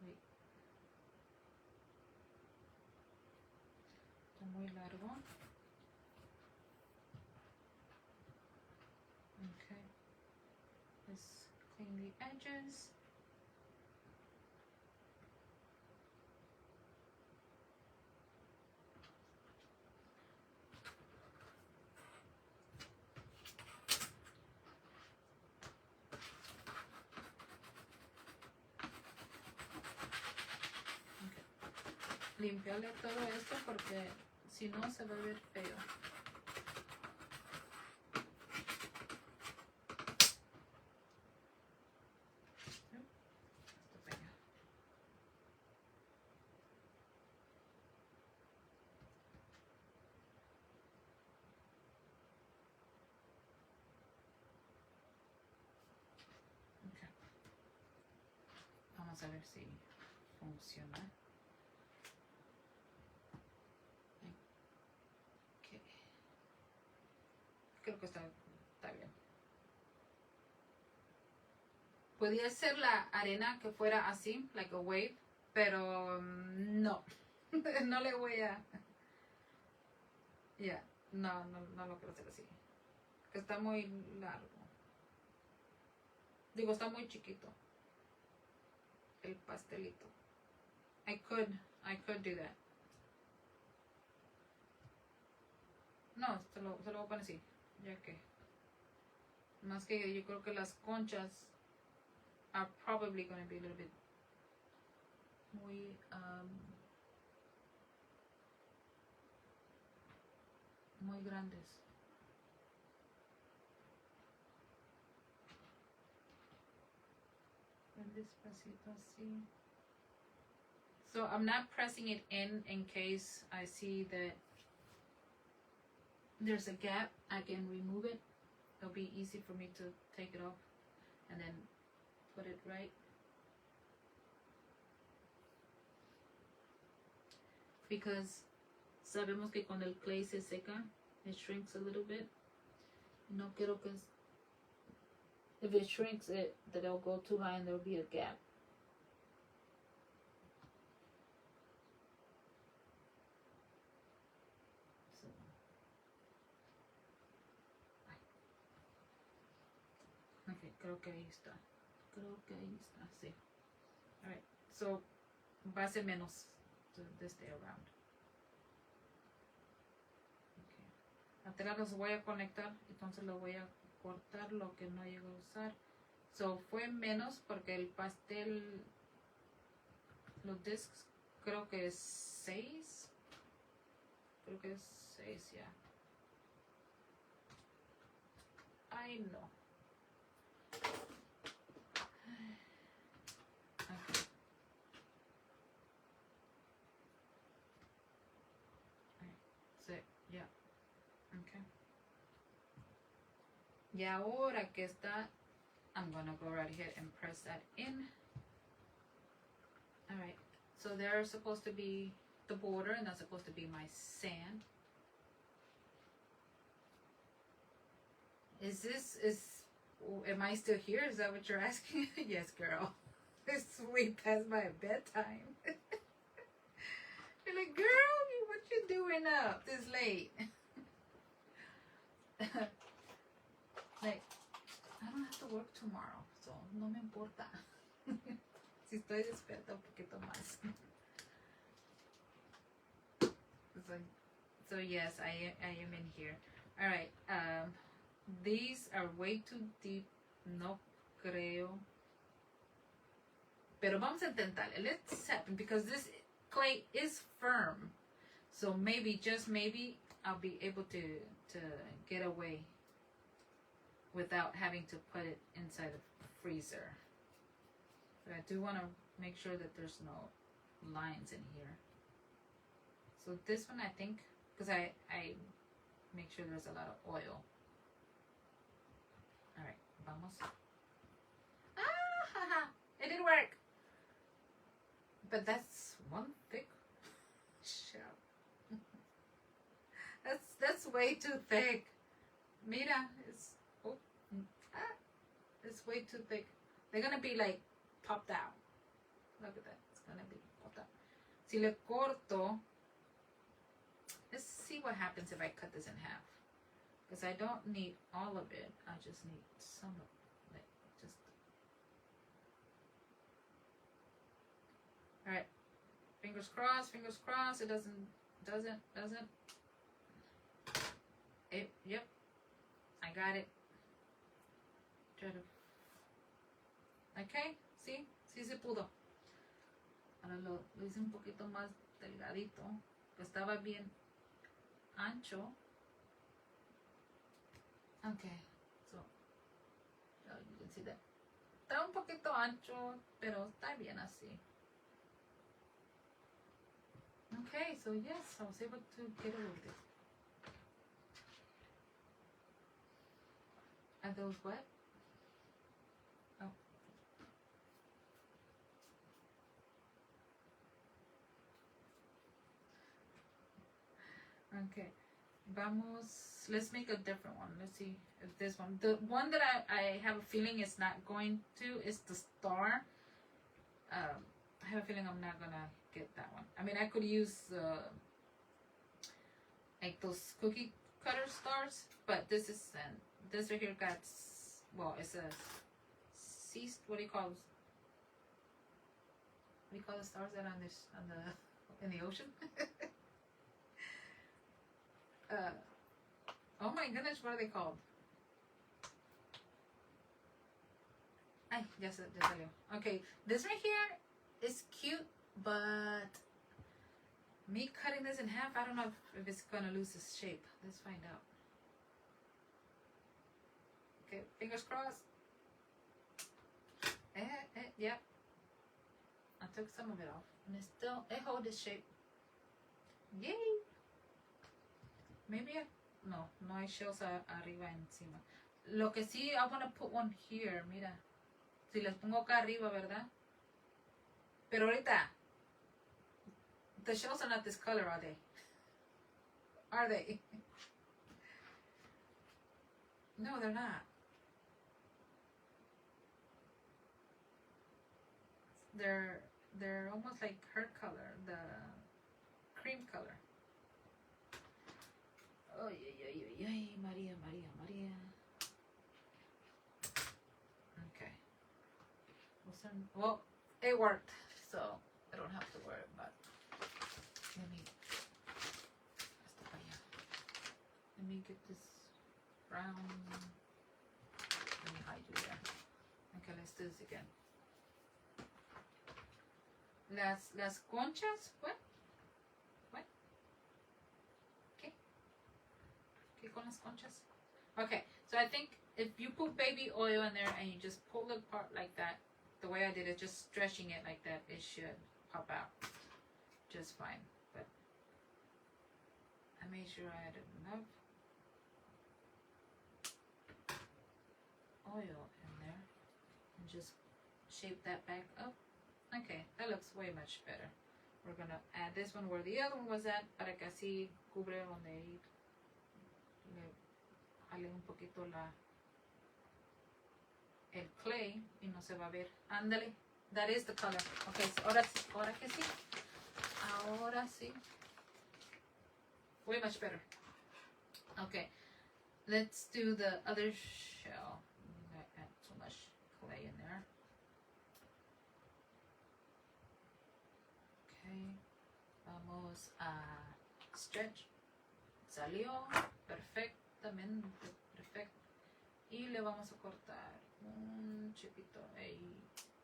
Wait. Está muy largo. Okay. Let's clean the edges. Limpiarle todo esto porque si no se va a ver feo. Esto pega. Okay. Vamos a ver si funciona. Creo que está bien. Podría ser la arena que fuera así, like a wave, pero no. No le voy a... Ya, no lo quiero hacer así. Que está muy largo. Digo, está muy chiquito. El pastelito. I could do that. No, se lo voy a poner así. Ya que más que yo creo que las conchas are probably going to be a little bit muy muy grandes. Despacito así. So I'm not pressing it in case I see that there's a gap. I can remove it. It'll be easy for me to take it off and then put it right. Because sabemos que cuando el clay se seca, it shrinks a little bit. No quiero que if it shrinks that it'll go too high and there'll be a gap. Okay, creo que ahí está. Sí. Alright, so va a ser menos this day around. Okay. Atrás los voy a conectar, entonces lo voy a cortar lo que no llego a usar. So fue menos porque el pastel, los discs, creo que es 6. Creo que es 6 ya. Ay, no. Y ahora que está, I'm gonna go right ahead and press that in. Alright, so there's supposed to be the border and that's supposed to be my sand. Am I still here? Is that what you're asking? Yes, girl. It's way past my bedtime. You're like, girl, what you doing up this late? Like, I don't have to work tomorrow, so no me importa. Si estoy despierta un poquito más. So yes, I am in here. All right. These are way too deep. Nope. creo. Pero vamos a intentar. Let's happen because this clay is firm. So maybe, just maybe, I'll be able to get away without having to put it inside the freezer. But I do want to make sure that there's no lines in here. So this one, I think, because I make sure there's a lot of oil. All right, vamos. Ah, it didn't work. But that's one thick shell. That's way too thick. Mira, it's it's way too thick. They're gonna be like popped out. Look at that. It's gonna be popped out. Si le corto, let's see what happens if I cut this in half. Because I don't need all of it. I just need some of it. Like just. All right. Fingers crossed. Fingers crossed. It doesn't. Yep. I got it. Try to. Okay. See se pudo. Ahora lo hice un poquito más delgadito. Estaba bien ancho. Okay, so you can see that. Está un poquito ancho, pero está bien así. Okay, so yes, I was able to get away with it. Are those wet? Oh. Okay. Vamos, let's make a different one. Let's see if this one, the one that I have a feeling is not going to, is the star. I have a feeling I'm not gonna get that one. I mean, I could use like those cookie cutter stars, but this is this right here got, well, it's a ceased. What do you call the stars that are on this in the ocean? Oh my goodness, what are they called? Ay, ya salió. Okay, this right here is cute, but me cutting this in half, I don't know if it's gonna lose its shape. Let's find out. Okay, fingers crossed. Yep. I took some of it off, and it holds its shape. Yay! Maybe no hay shells arriba encima. Lo que sí, I want to put one here, mira. Si les pongo acá arriba, ¿verdad? Pero ahorita, the shells are not this color, are they? Are they? No, they're not. They're almost like her color, the cream color. Oh, Maria. Okay. Well, it worked, so I don't have to worry about it. Let me get this brown. Let me hide you there. Okay, let's do this again. Las conchas, what? Con las conchas. Okay, so I think if you put baby oil in there and you just pull it apart like that, the way I did it, just stretching it like that, it should pop out just fine. But I made sure I had enough oil in there and just shape that back up. Okay, that looks way much better. We're gonna add this one where the other one was at, para que así cubre donde le jale un poquito el clay y no se va a ver. Ándale, that is the color. Okay, so ahora que sí. Ahora sí. Way much better. Okay, let's do the other shell. I add too much clay in there. Okay, vamos a stretch. Salió perfectamente perfecto. Y le vamos a cortar un chipito ahí.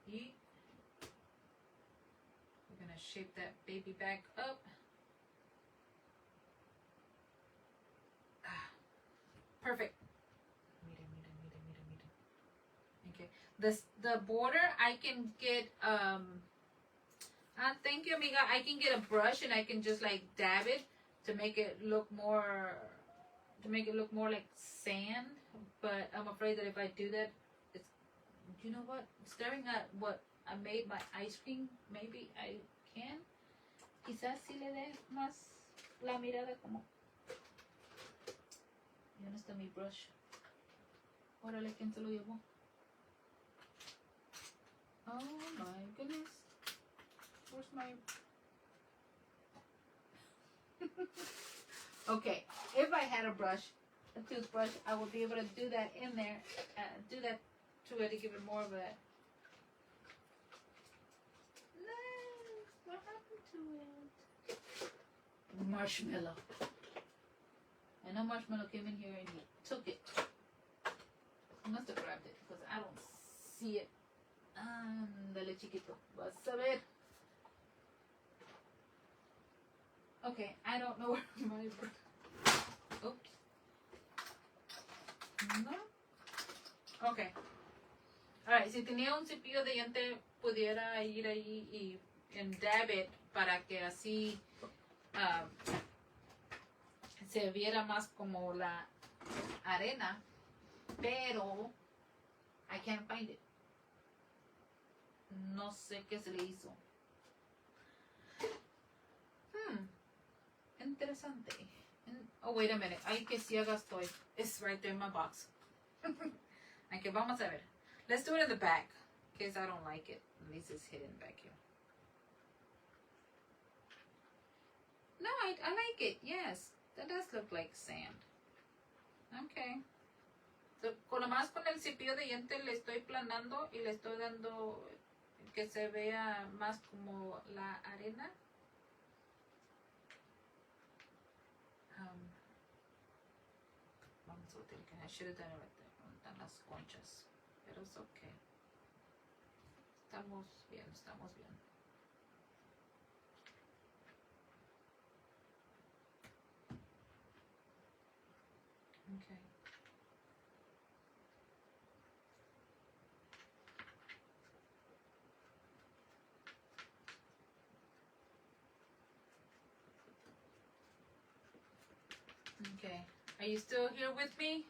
Y we're gonna shape that baby back up. Ah, perfect. Mire. Okay. The border I can get thank you, amiga. I can get a brush and I can just like dab it to make it look more like sand. But I'm afraid that if I do that, it's, you know what? Staring at what I made my ice cream, maybe I can. Quizás si le dé más la mirada como. ¿Y dónde está mi brush? Órale, ¿quién se lo llevó? Oh my goodness. Where's my... Okay, if I had a toothbrush, I would be able to do that in there, do that to it to give it more of a... No, what happened to it? Marshmallow. I know Marshmallow came in here and he took it. He must have grabbed it because I don't see it. Ándale, chiquito. Vas a ver. Okay, I don't know where my... Oops. No. Okay. Alright, si tenía un cepillo de diente, pudiera ir ahí y dab it para que así se viera más como la arena, pero I can't find it. No sé qué se le hizo. Interesante. Oh, wait a minute. Ay, que ciega estoy. It's right there in my box. Okay, vamos a ver. Let's do it in the back, in case I don't like it. At least it's hidden back here. No, I like it. Yes. That does look like sand. Okay. So, con lo más con el cepillo de diente le estoy planando y le estoy dando que se vea más como la arena. Vamos a utilizar. I should have done it right there. Están las conchas. Pero es okay. Estamos bien. Okay. Okay. Are you still here with me?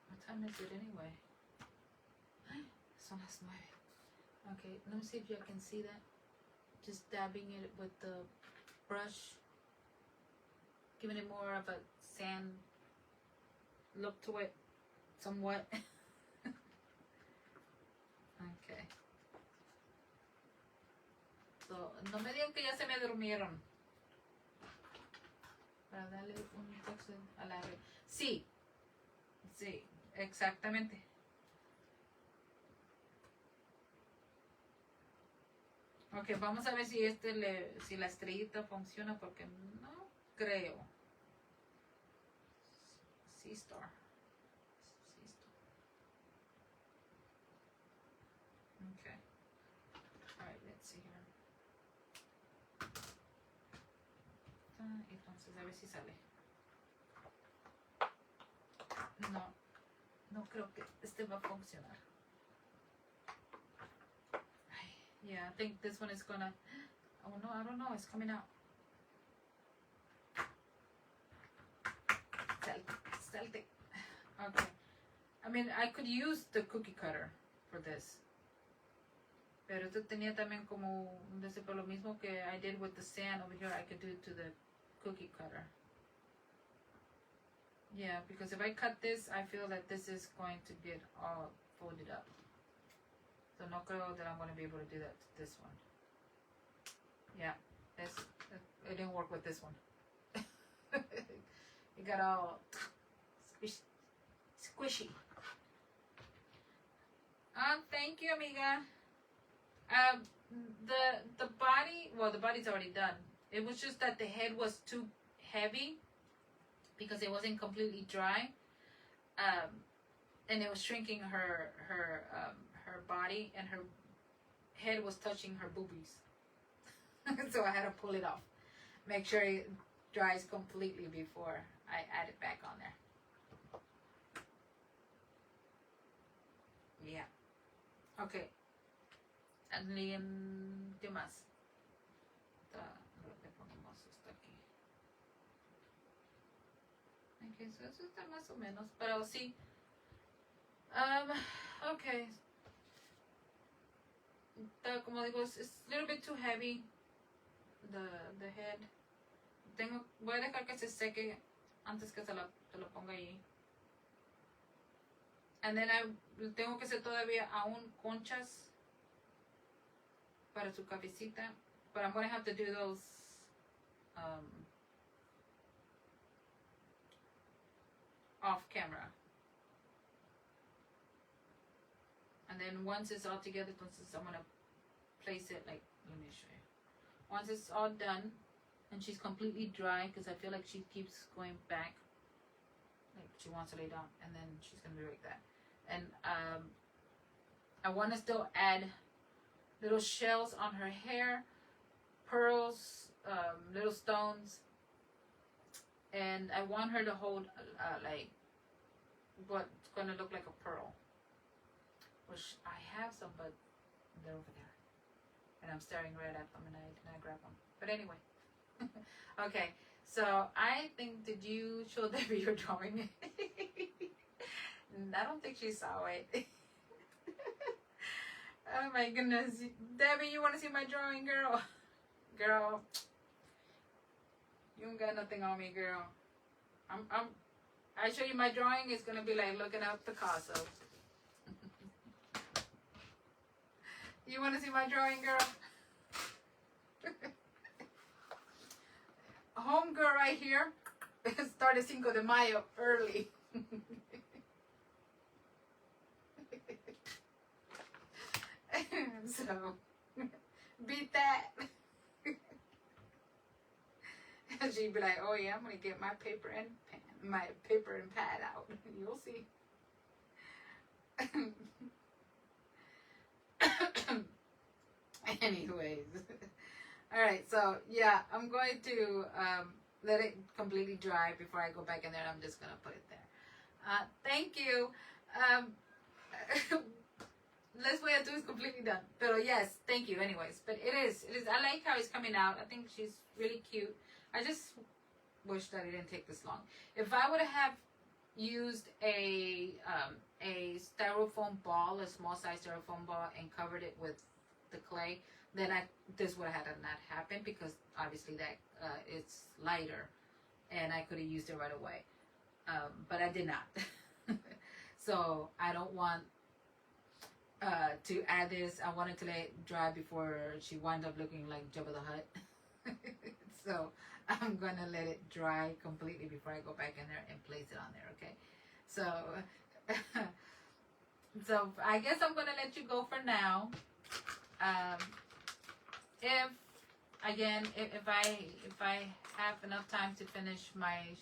What time is it anyway? Son las 9. Okay, let me see if you can see that. Just dabbing it with the brush. Giving it more of a sand look to it. Somewhat. Okay. So, no me digan que ya se me durmieron. Para darle un toque a la red. Sí, exactamente. Ok, vamos a ver si si la estrellita funciona porque no creo. C-Star. Okay. Alright, let's see here. Entonces, a ver si sale. No creo que este va a funcionar. Yeah, I think this one is gonna... Oh no, I don't know, it's coming out. Salte. Okay. I mean, I could use the cookie cutter for this. Pero esto tenía también como, por lo mismo que I did with the sand over here, I could do it to the cookie cutter. Yeah, because if I cut this, I feel that this is going to get all folded up. So no creo that I'm going to be able to do that to this one. Yeah, it didn't work with this one. It got all squishy. Thank you, amiga. The body, well, the body's already done. It was just that the head was too heavy. because it wasn't completely dry, and it was shrinking her body, and her head was touching her boobies. So I had to pull it off. Make sure it dries completely before I add it back on there. Yeah. Okay. Alguien, ¿qué más? Le ponemos esto aquí. Ok, so eso está más o menos, pero sí. Okay. Como digo, it's a little bit too heavy. The head. Voy a dejar que se seque antes que se lo ponga ahí. And then tengo que hacer todavía aún conchas para su cabecita. But I'm going to have to do those off camera. And then once it's all together, entonces I'm going to place it like, let me show you. Once it's all done and she's completely dry, because I feel like she keeps going back, like she wants to lay down, and then she's going to be like that. And I want to still add little shells on her hair, pearls, little stones, and I want her to hold like what's going to look like a pearl, which I have some, but they're over there, and I'm staring right at them, and I did not grab them. But anyway, okay. So I think, did you show Debbie your drawing? I don't think she saw it. Oh my goodness, Debbie, you want to see my drawing, girl? Girl, you don't got nothing on me, girl. I show you my drawing, it's gonna be like looking up Picasso. You want to see my drawing, girl? Home girl right here started Cinco de Mayo early. So, beat that. She'd be like, "Oh yeah, I'm gonna get my paper and pad out. You'll see." Anyways, all right. So yeah, I'm going to let it completely dry before I go back in there. I'm just gonna put it there. Thank you. Let's wait until it's completely done. But yes, thank you anyways. But it is. I like how it's coming out. I think she's really cute. I just wish that it didn't take this long. If I would have used a styrofoam ball, a small size styrofoam ball, and covered it with the clay, then this would have not happened, because obviously that it's lighter, and I could have used it right away. But I did not. So I don't want to add this. I wanted to let it dry before she wound up looking like Jabba the Hutt. So I'm gonna let it dry completely before I go back in there and place it on there. Okay, so so I guess I'm gonna let you go for now. If I have enough time to finish my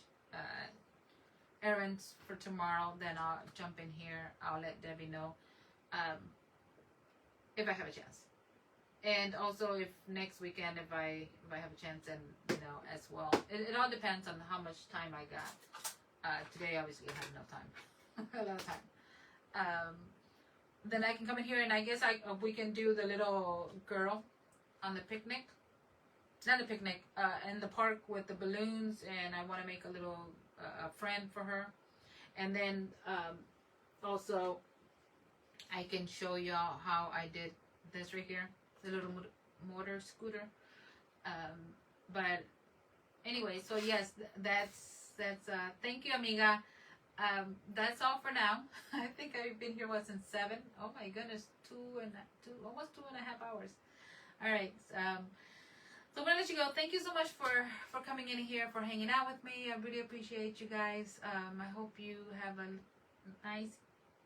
errands for tomorrow, then I'll jump in here. I'll let Debbie know if I have a chance, and also if next weekend if I have a chance, and as well. It all depends on how much time I got. Today obviously I have enough time, a lot of time. Then I can come in here, and I guess we can do the little girl on the picnic. Not the picnic, in the park with the balloons, and I want to make a little a friend for her. And then also I can show y'all how I did this right here, the little motor scooter. But anyway, so yes, that's thank you, amiga. That's all for now. I think I've been here since 7. Oh my goodness, almost 2.5 hours. All right. So I'm gonna let you go. Thank you so much for coming in here, for hanging out with me. I really appreciate you guys. I hope you have a nice,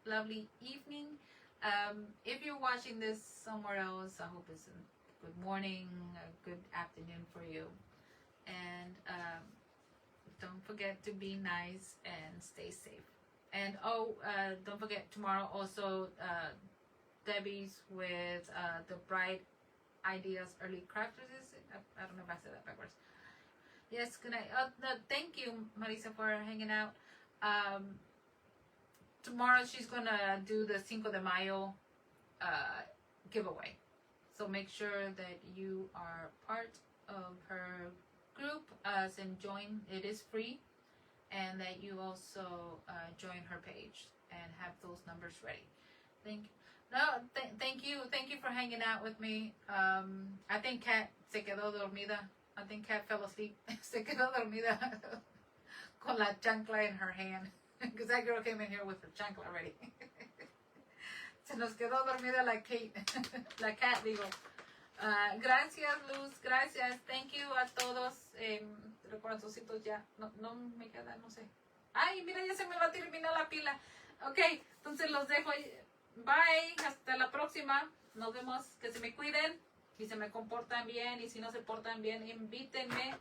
lovely evening. If you're watching this somewhere else, I hope it's a good morning, a good afternoon for you. And don't forget to be nice and stay safe. And don't forget tomorrow also Debbie's with the Bright Ideas Early Crafters. I don't know if I said that backwards. Yes, good night. No, thank you, Marisa, for hanging out. Tomorrow she's gonna do the Cinco de Mayo giveaway. So make sure that you are part of her group and join. It is free, and that you also join her page and have those numbers ready. Thank you for hanging out with me. I think Kat se quedó dormida. I think Kat fell asleep. Se quedó dormida con la chancla in her hand, because that girl came in here with her chancla ready. Se nos quedó dormida la Kate, la Kat, digo. Gracias, Luz, gracias. Thank you a todos. Los corazoncitos ya, no me queda, no sé. Ay, mira, ya se me va a terminar la pila. Ok, entonces los dejo. Bye, hasta la próxima. Nos vemos, que se me cuiden y se me comportan bien. Y si no se portan bien, invítenme.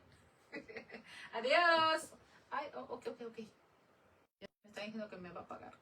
Adiós. Ay, ok. Me está diciendo que me va a pagar.